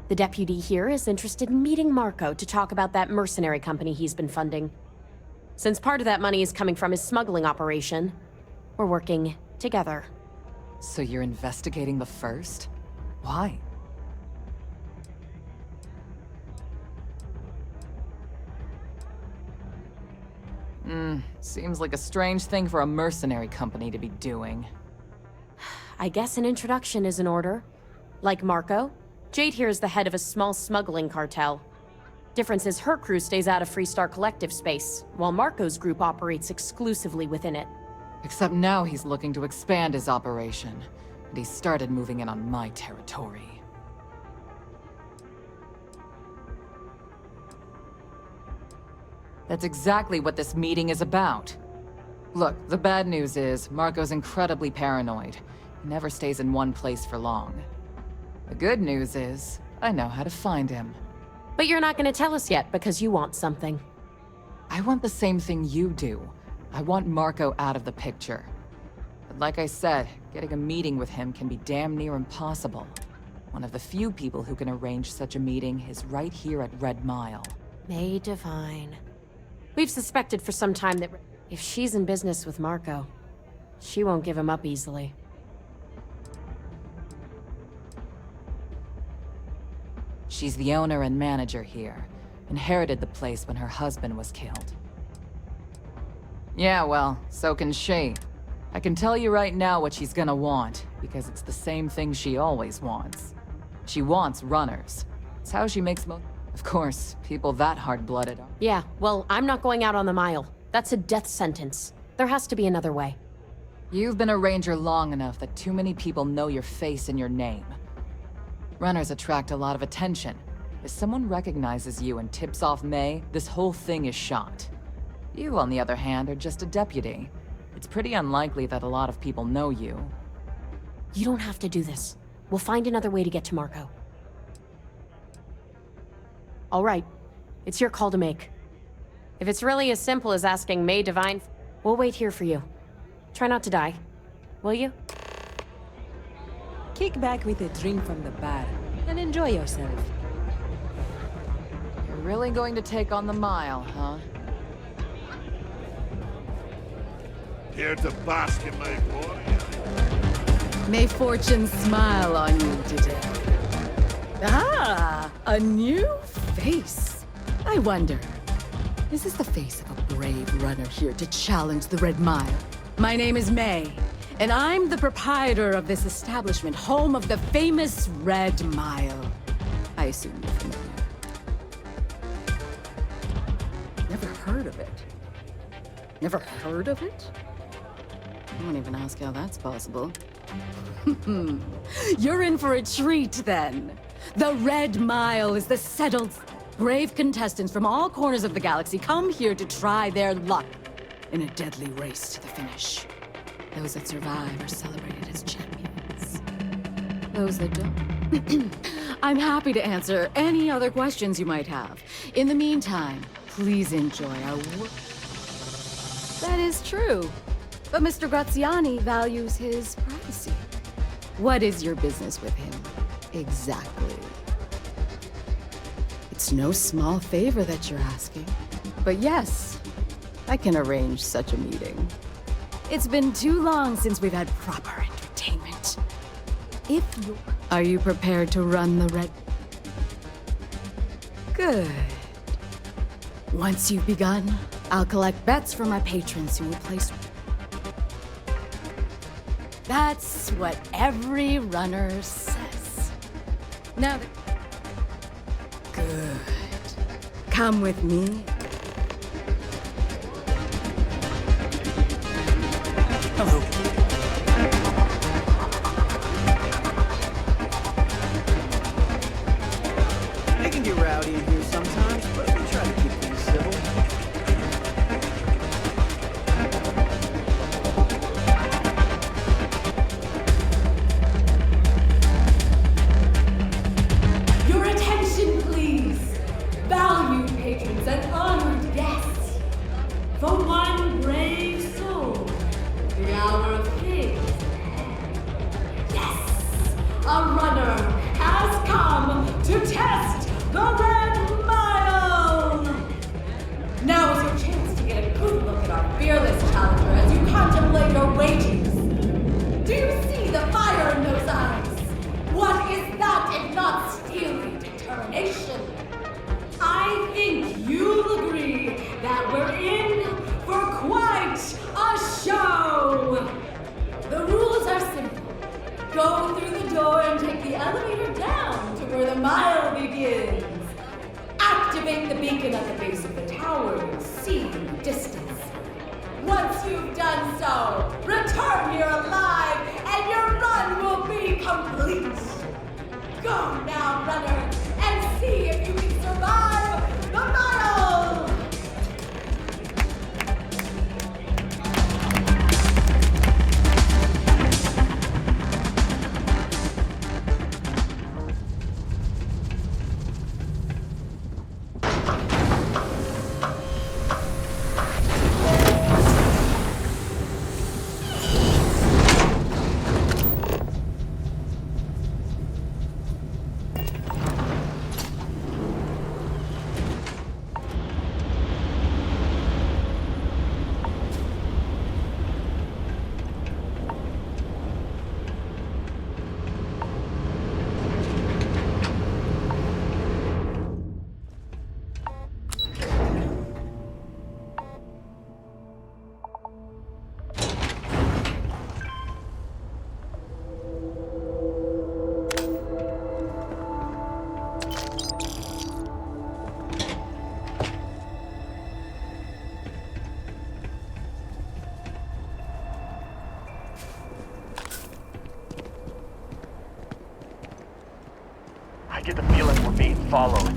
The deputy here is interested in meeting Marco to talk about that mercenary company he's been funding. Since part of that money is coming from his smuggling operation, we're working together. So you're investigating the first? Why? Seems like a strange thing for a mercenary company to be doing. I guess an introduction is in order. Like Marco, Jade here is the head of a small smuggling cartel. Difference is her crew stays out of Freestar Collective space, while Marco's group operates exclusively within it. Except now he's looking to expand his operation, and he started moving in on my territory. That's exactly what this meeting is about. Look, the bad news is, Marco's incredibly paranoid. He never stays in one place for long. The good news is, I know how to find him. But you're not gonna tell us yet because you want something. I want the same thing you do. I want Marco out of the picture. But like I said, getting a meeting with him can be damn near impossible. One of the few people who can arrange such a meeting is right here at Red Mile. May Divine. We've suspected for some time that if she's in business with Marco, she won't give him up easily. She's the owner and manager here. Inherited the place when her husband was killed. Yeah, well, so can she. I can tell you right now what she's gonna want, because it's the same thing she always wants. She wants runners. It's how she makes most... Of course, people that hard-blooded are... Yeah, well, I'm not going out on the mile. That's a death sentence. There has to be another way. You've been a ranger long enough that too many people know your face and your name. Runners attract a lot of attention. If someone recognizes you and tips off May, this whole thing is shot. You, on the other hand, are just a deputy. It's pretty unlikely that a lot of people know you. You don't have to do this. We'll find another way to get to Marco. All right. It's your call to make. If it's really as simple as asking May Divine, we'll wait here for you. Try not to die. Will you? Kick back with a drink from the bar and enjoy yourself. You're really going to take on the mile, huh? Here to bask in my glory. May fortune smile on you today. Ah, a new face. I wonder, is this the face of a brave runner here to challenge the Red Mile? My name is May, and I'm the proprietor of this establishment, home of the famous Red Mile. I assume you're familiar. Never heard of it. Never heard of it? I won't even ask how that's possible. You're in for a treat, then. The Red Mile is the settled... Brave contestants from all corners of the galaxy come here to try their luck in a deadly race to the finish. Those that survive are celebrated as champions. Those that don't... I'm happy to answer any other questions you might have. In the meantime, please enjoy our work. That is true. But Mr. Graziani values his privacy. What is your business with him, exactly? It's no small favor that you're asking. But yes, I can arrange such a meeting. It's been too long since we've had proper entertainment. If you... Are you prepared to run the red... Good. Once you've begun, I'll collect bets from my patrons who will place... That's what every runner says. Now that... Good. Come with me. Hello. It can get rowdy in here sometimes, but we try to keep things civil. Your attention, please. Valued patrons and honored guests. For one brave soul, the hour of things. Yes! A runner has come to test the Red Mile! Now is your chance to get a good look at our fearless challenger as you contemplate your wages. Do you see the fire in those eyes? What is that if not steely determination? I think you'll agree that we're in for quite a show! The rules are simple. Go through the door and take the elevator down to where the mile begins. Activate the beacon at the base of the tower you'll see in the distance. Once you've done so, return here alive and your run will be complete. Go now, runner, and see if you can survive the mile! I get the feeling we're being followed.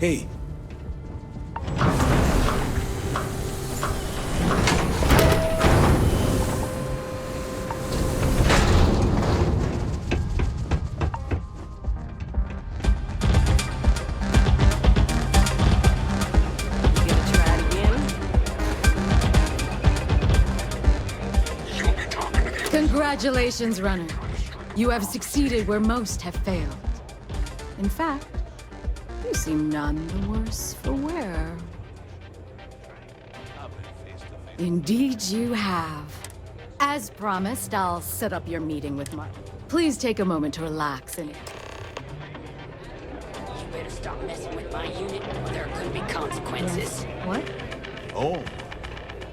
Hey. Congratulations, runner. You have succeeded where most have failed. In fact, you seem none the worse for wear. Indeed you have. As promised, I'll set up your meeting with Mark. Please take a moment to relax and... You better stop messing with my unit, or there could be consequences. What? Oh.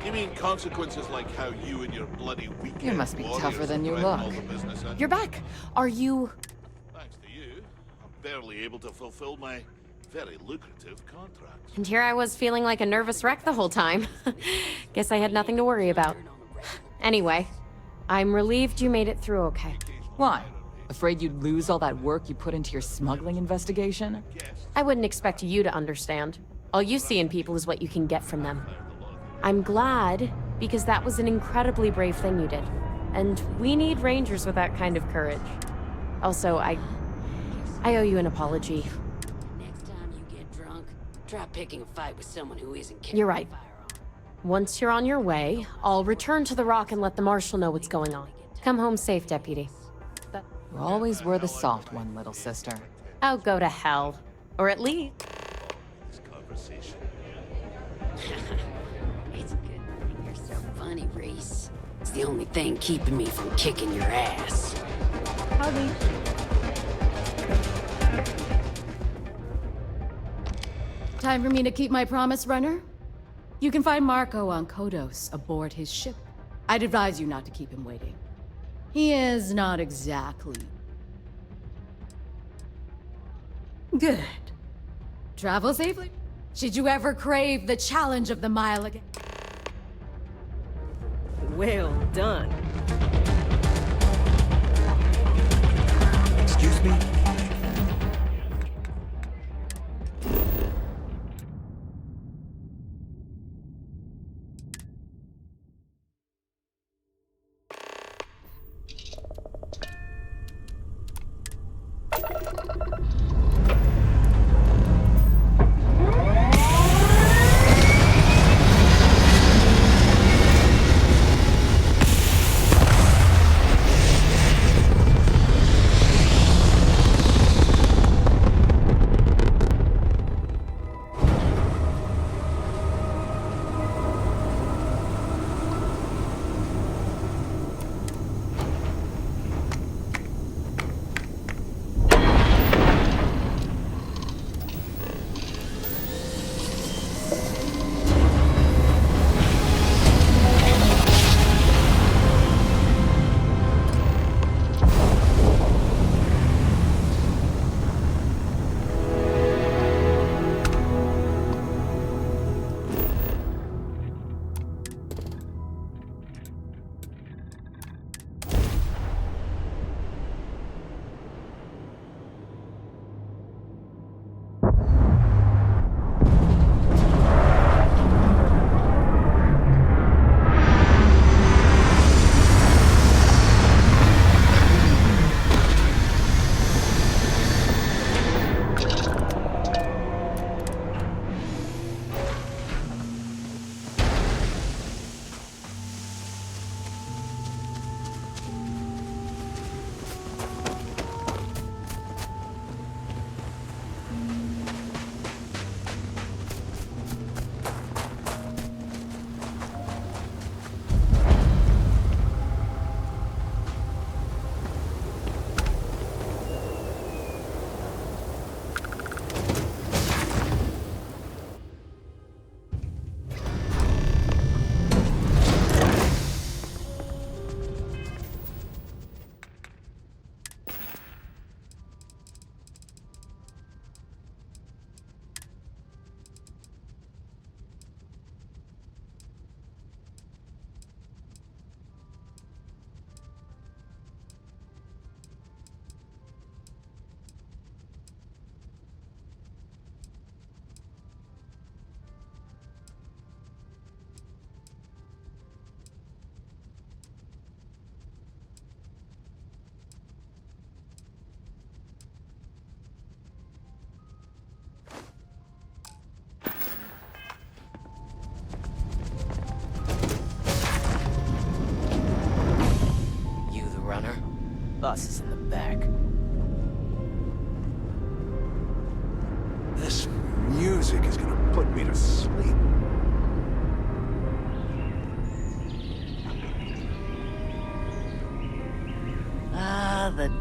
You mean consequences like how you and your bloody weekend You must be tougher than you warriors look. all the business in? You're back. Are you... Thanks to you, I'm barely able to fulfill my very lucrative contracts. And here I was feeling like a nervous wreck the whole time. Guess I had nothing to worry about. Anyway, I'm relieved you made it through okay. Why? Afraid you'd lose all that work you put into your smuggling investigation? I wouldn't expect you to understand. All you see in people is what you can get from them. I'm glad, because that was an incredibly brave thing you did. And we need rangers with that kind of courage. Also, I owe you an apology. Next time you get drunk, try picking a fight with someone who isn't carrying You're right. Once you're on your way, I'll return to the Rock and let the Marshal know what's going on. Come home safe, Deputy. You always were the soft one, little sister. Oh, go to hell. Or at least... This conversation. It's a good thing you're so funny, Reese. It's the only thing keeping me from kicking your ass. Howdy. Time for me to keep my promise, runner? You can find Marco on Kodos aboard his ship. I'd advise you not to keep him waiting. He is not exactly... good. Travel safely. Should you ever crave the challenge of the mile again? Well done. Excuse me?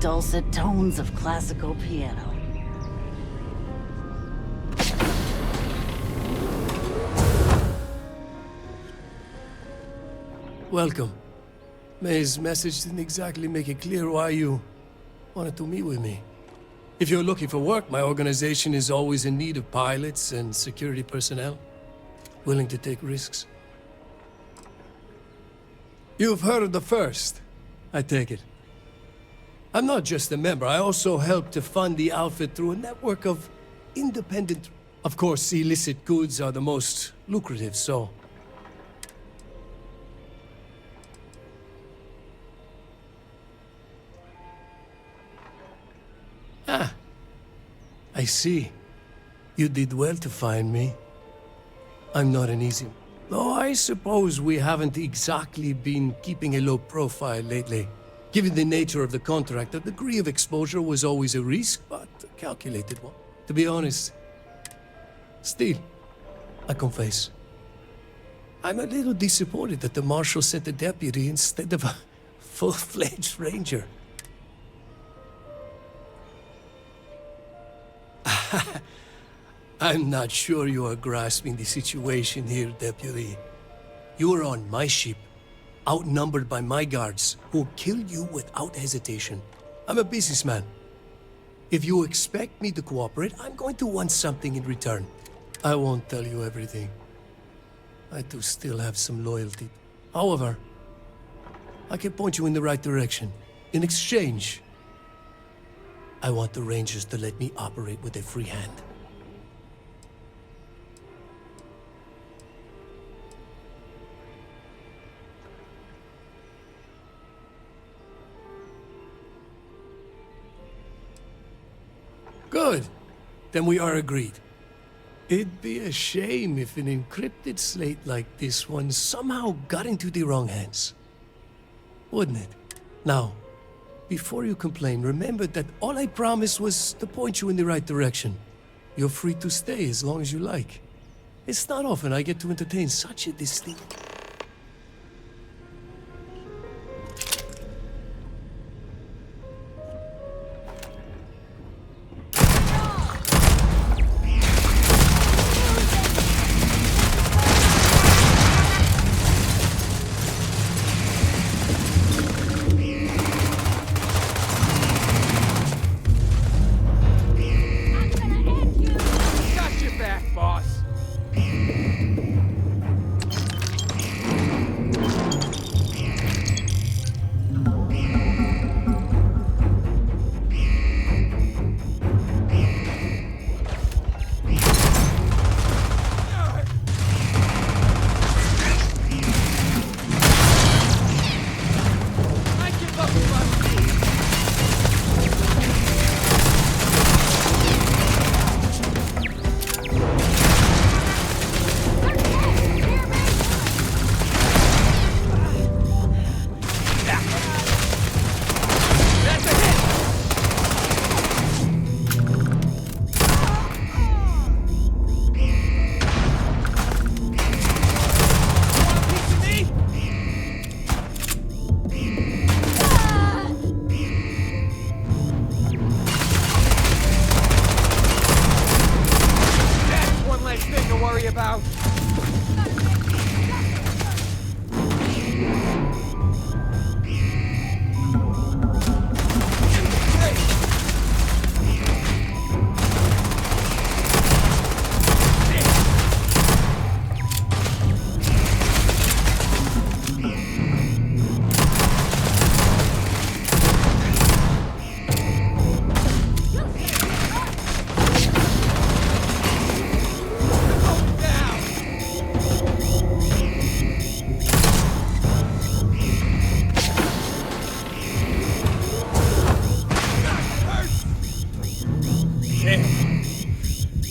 dulcet tones of classical piano. Welcome. May's message didn't exactly make it clear why you wanted to meet with me. If you're looking for work, my organization is always in need of pilots and security personnel, willing to take risks. You've heard of the First, I take it. I'm not just a member, I also help to fund the outfit through a network of independent... Of course, illicit goods are the most lucrative, so... Ah, I see. You did well to find me. I'm not an easy... Though I suppose we haven't exactly been keeping a low profile lately. Given the nature of the contract, a degree of exposure was always a risk, but a calculated one. To be honest, still, I confess, I'm a little disappointed that the Marshal sent a deputy instead of a full-fledged ranger. I'm not sure you are grasping the situation here, Deputy. You are on my ship, outnumbered by my guards, who'll kill you without hesitation. I'm a businessman. If you expect me to cooperate, I'm going to want something in return. I won't tell you everything. I do still have some loyalty. However, I can point you in the right direction. In exchange, I want the Rangers to let me operate with a free hand. Good. Then we are agreed. It'd be a shame if an encrypted slate like this one somehow got into the wrong hands. Wouldn't it? Now, before you complain, remember that all I promised was to point you in the right direction. You're free to stay as long as you like. It's not often I get to entertain such a distinct...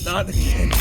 Not again.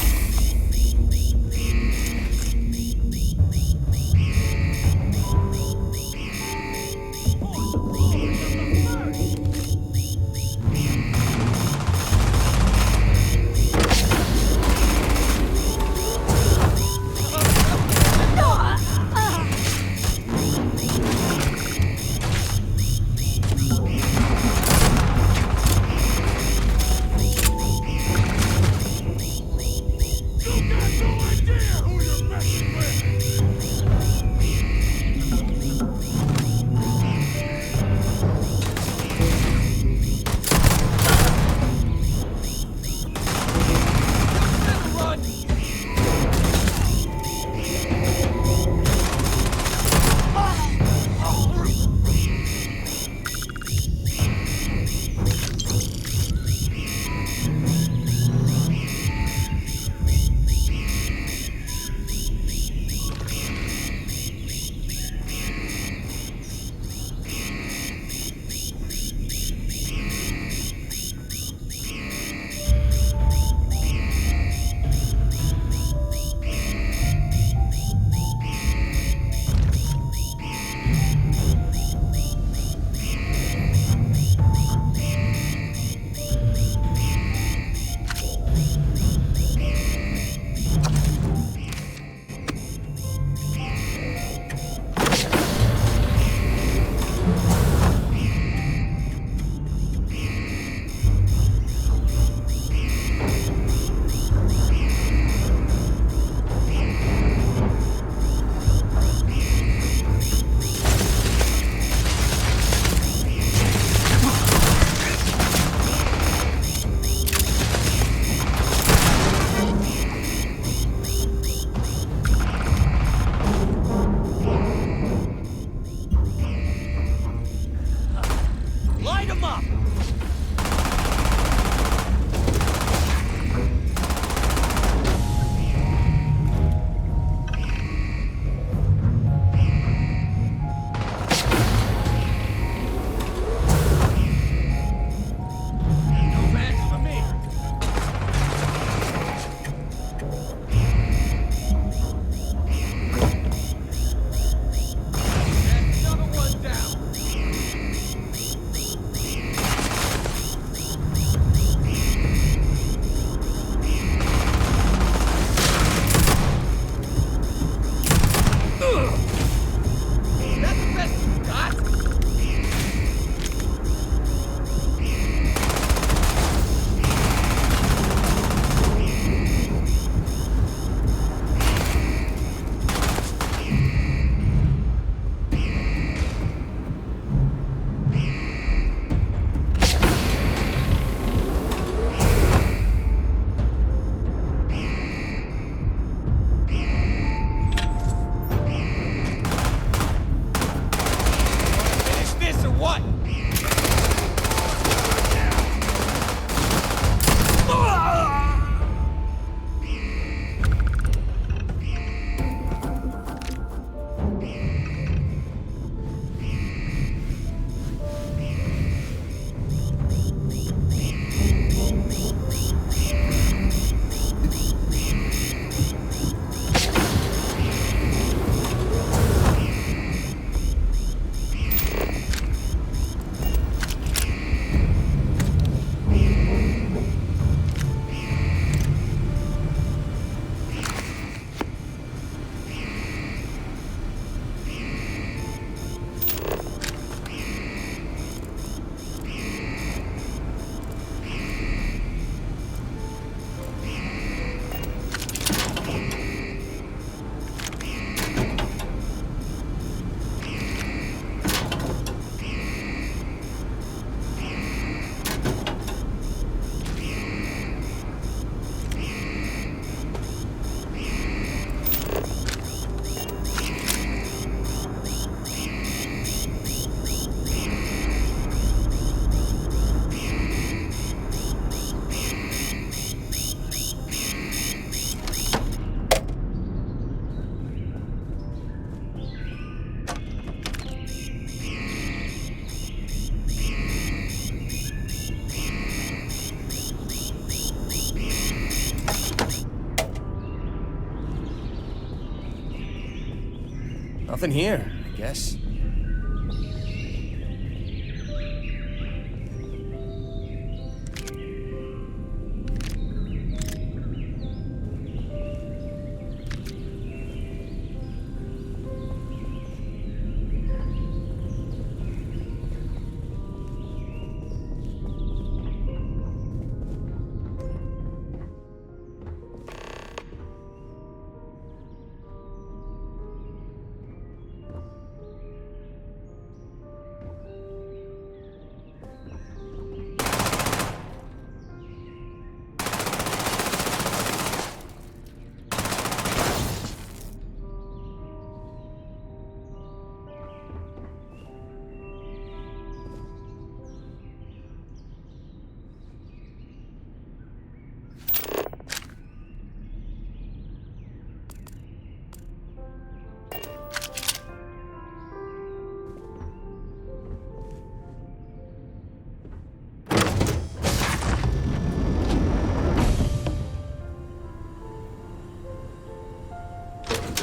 Nothing here, I guess.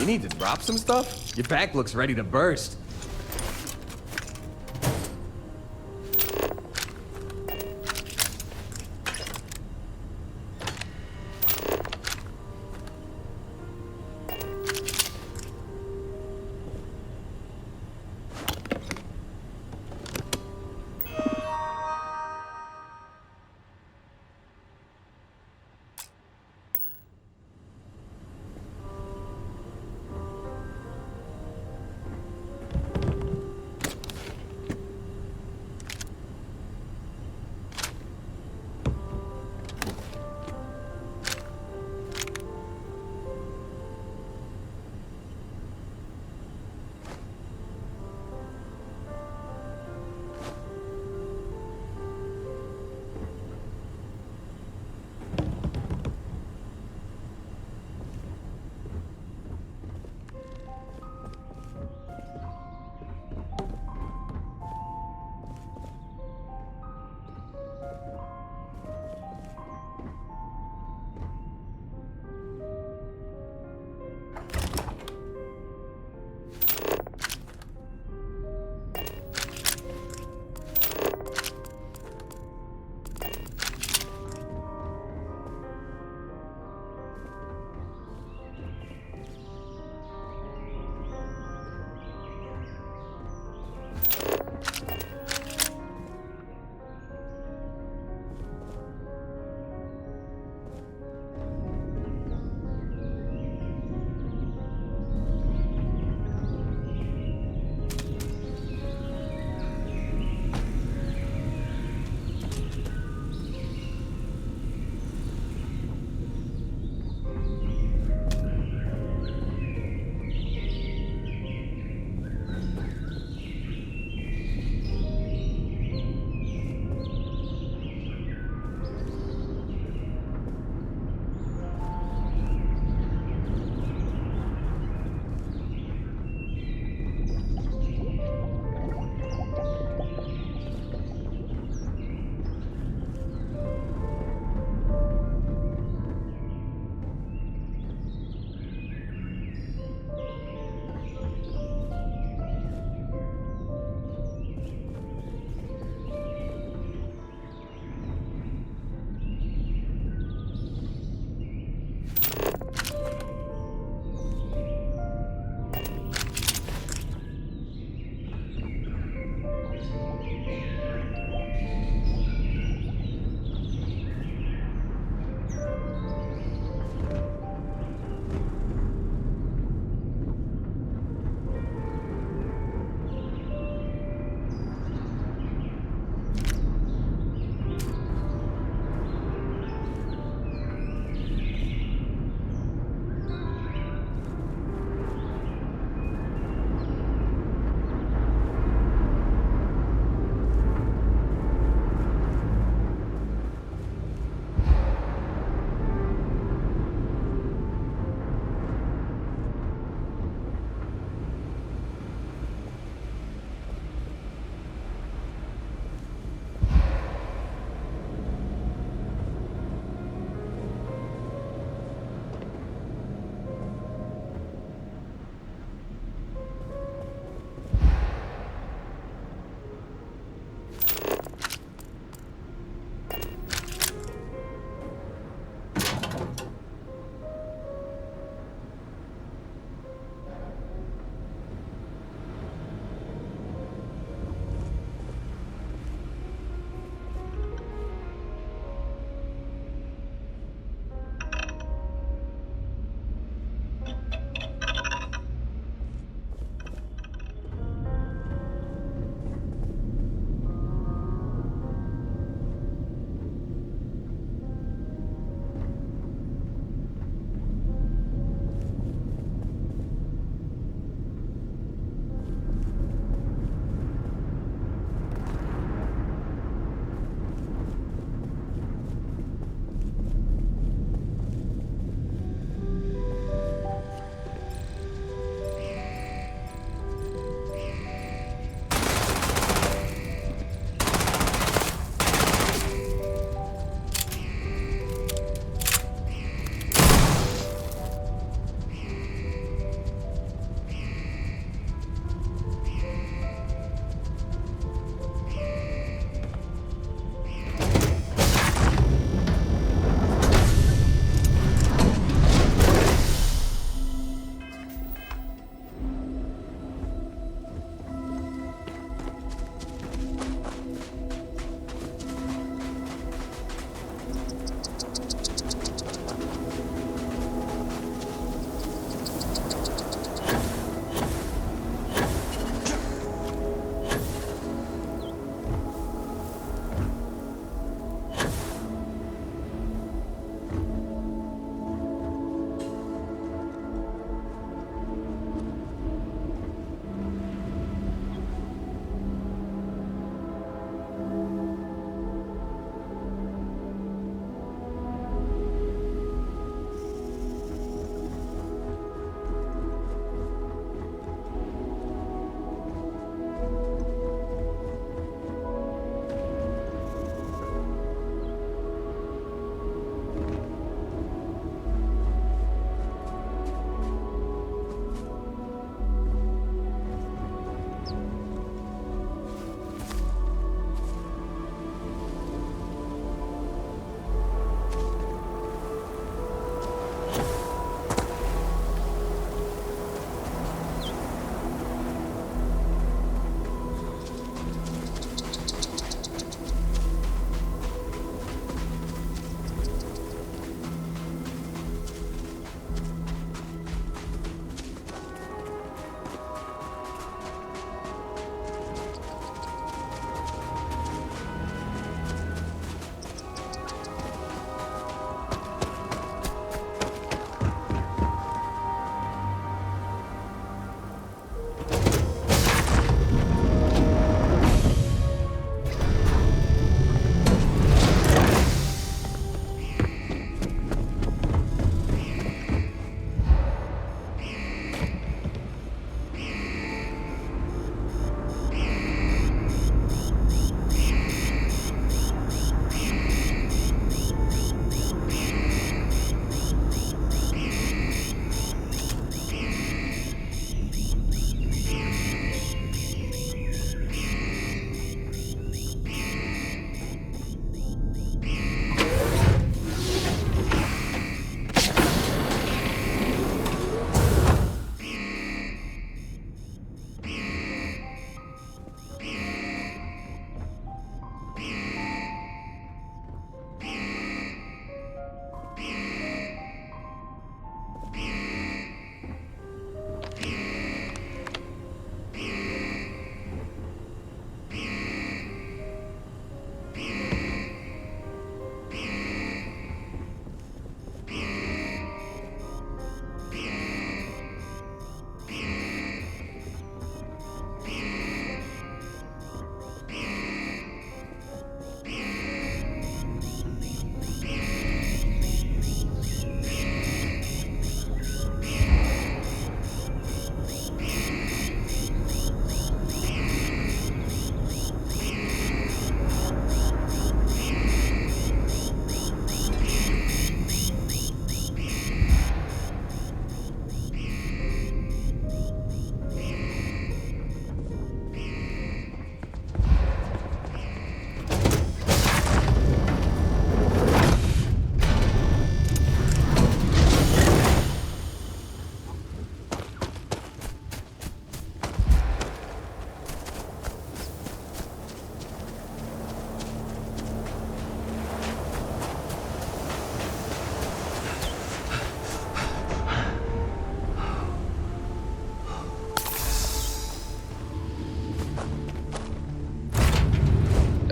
You need to drop some stuff? Your back looks ready to burst.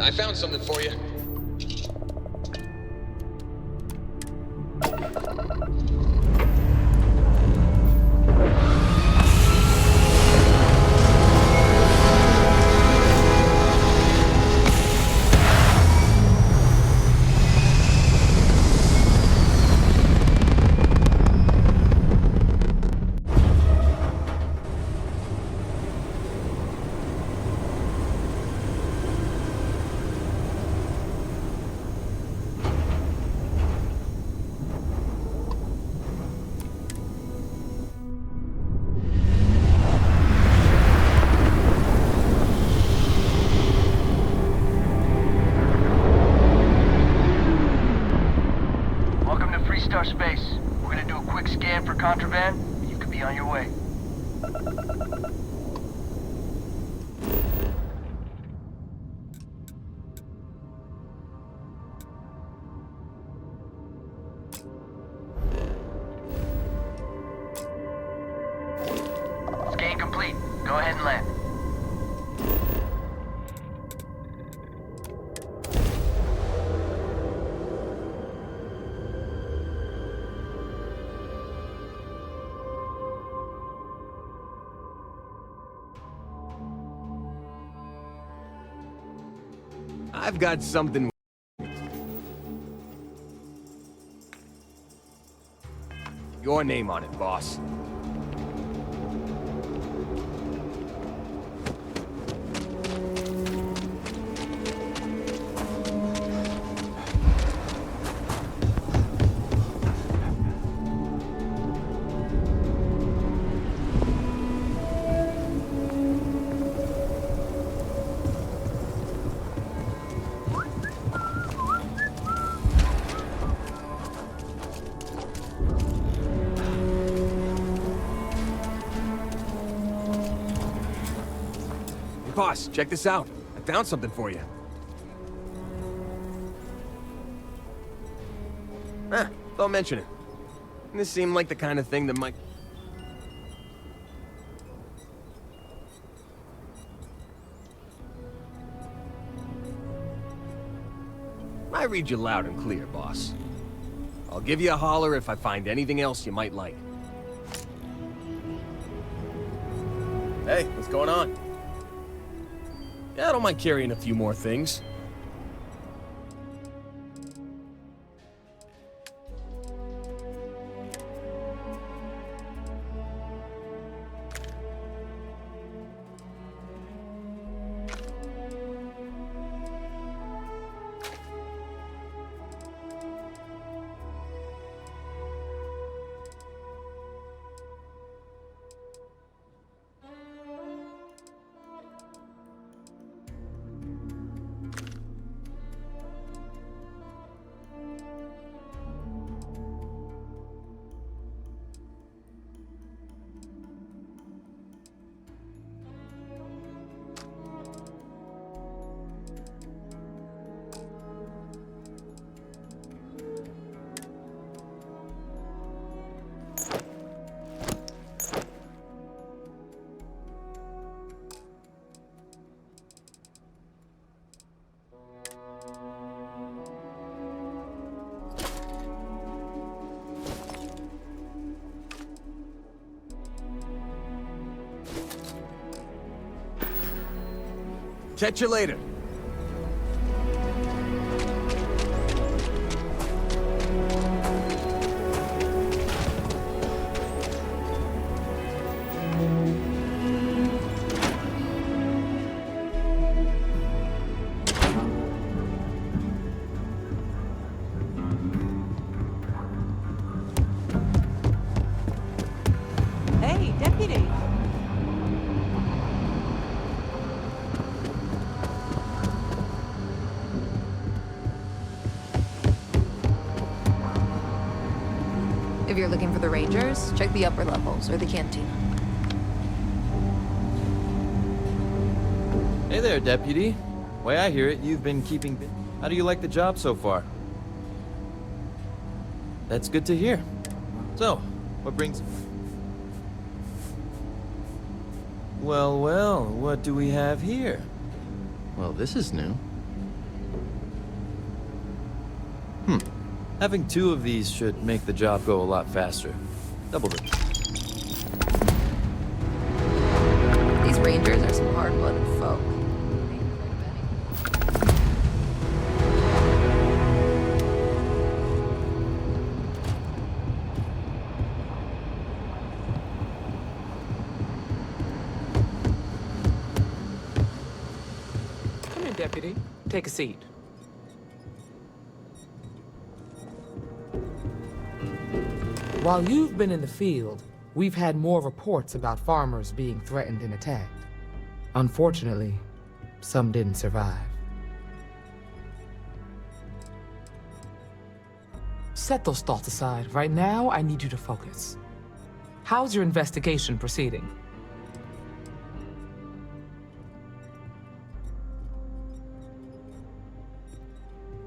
I found something for you. Space. We're gonna do a quick scan for contraband, and you could be on your way. Scan complete. Go ahead and land. I've got something. Your name on it, boss. Boss, check this out. I found something for you. Don't mention it. This seemed like the kind of thing that might... I read you loud and clear, boss. I'll give you a holler if I find anything else you might like. Hey, what's going on? Yeah, I don't mind carrying a few more things. Catch you later. Hey, deputy. If you're looking for the Rangers, check the upper levels or the canteen. Hey there, Deputy. Way I hear it, you've been keeping... How do you like the job so far? That's good to hear. So, what brings... Well, what do we have here? Well, this is new. Having 2 of these should make the job go a lot faster. Double it. These rangers are some hard-blooded folk. Come in, Deputy. Take a seat. While you've been in the field, we've had more reports about farmers being threatened and attacked. Unfortunately, some didn't survive. Set those thoughts aside. Right now, I need you to focus. How's your investigation proceeding?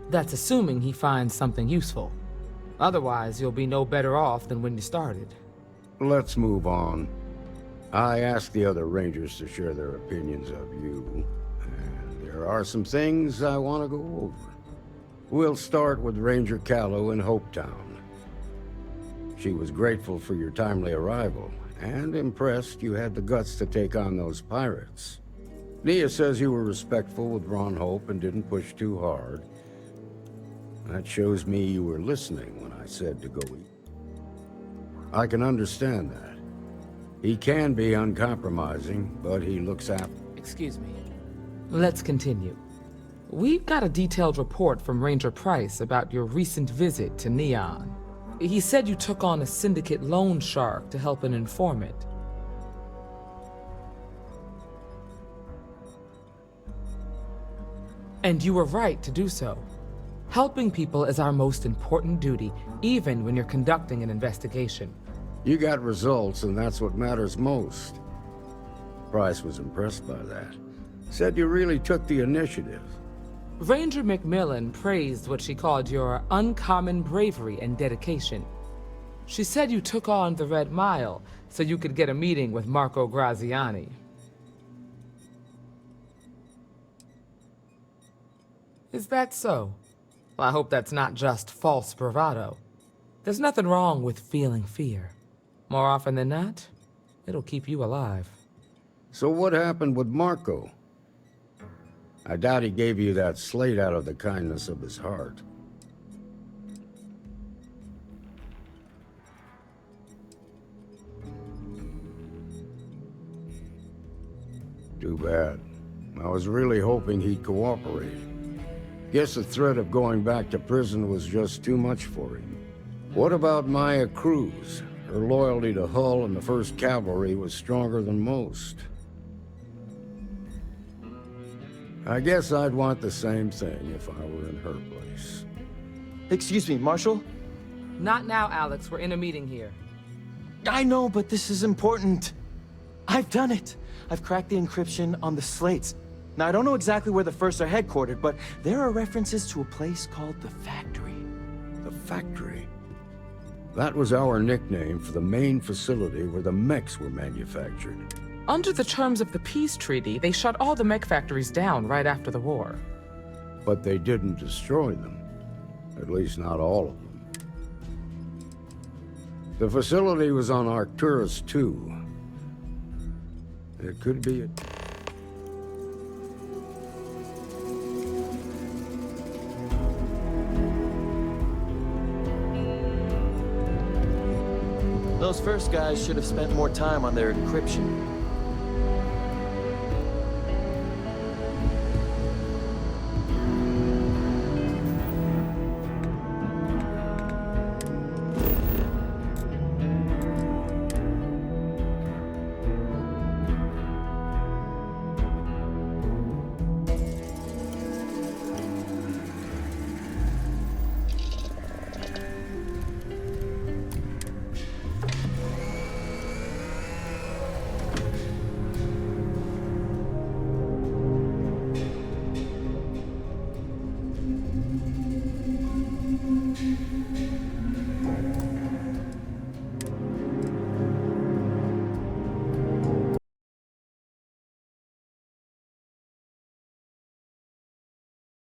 That's assuming he finds something useful. Otherwise, you'll be no better off than when you started. Let's move on. I asked the other Rangers to share their opinions of you, and there are some things I want to go over. We'll start with Ranger Callow in Hopetown. She was grateful for your timely arrival, and impressed you had the guts to take on those pirates. Nia says you were respectful with Ron Hope and didn't push too hard. That shows me you were listening when I said to go eat. I can understand that. He can be uncompromising, but he looks after... Excuse me. Let's continue. We've got a detailed report from Ranger Price about your recent visit to Neon. He said you took on a syndicate loan shark to help an informant. And you were right to do so. Helping people is our most important duty, even when you're conducting an investigation. You got results, and that's what matters most. Price was impressed by that. Said you really took the initiative. Ranger Macmillan praised what she called your uncommon bravery and dedication. She said you took on the Red Mile so you could get a meeting with Marco Graziani. Is that so? Well, I hope that's not just false bravado. There's nothing wrong with feeling fear. More often than not, it'll keep you alive. So what happened with Marco? I doubt he gave you that slate out of the kindness of his heart. Too bad. I was really hoping he'd cooperate. Guess the threat of going back to prison was just too much for him. What about Maya Cruz? Her loyalty to Hull and the 1st Cavalry was stronger than most. I guess I'd want the same thing if I were in her place. Excuse me, Marshal? Not now, Alex. We're in a meeting here. I know, but this is important. I've done it. I've cracked the encryption on the slates. Now, I don't know exactly where the First are headquartered, but there are references to a place called the Factory. The Factory? That was our nickname for the main facility where the mechs were manufactured. Under the terms of the peace treaty, they shut all the mech factories down right after the war. But they didn't destroy them. At least not all of them. The facility was on Arcturus 2. It could be a... Those first guys should have spent more time on their encryption.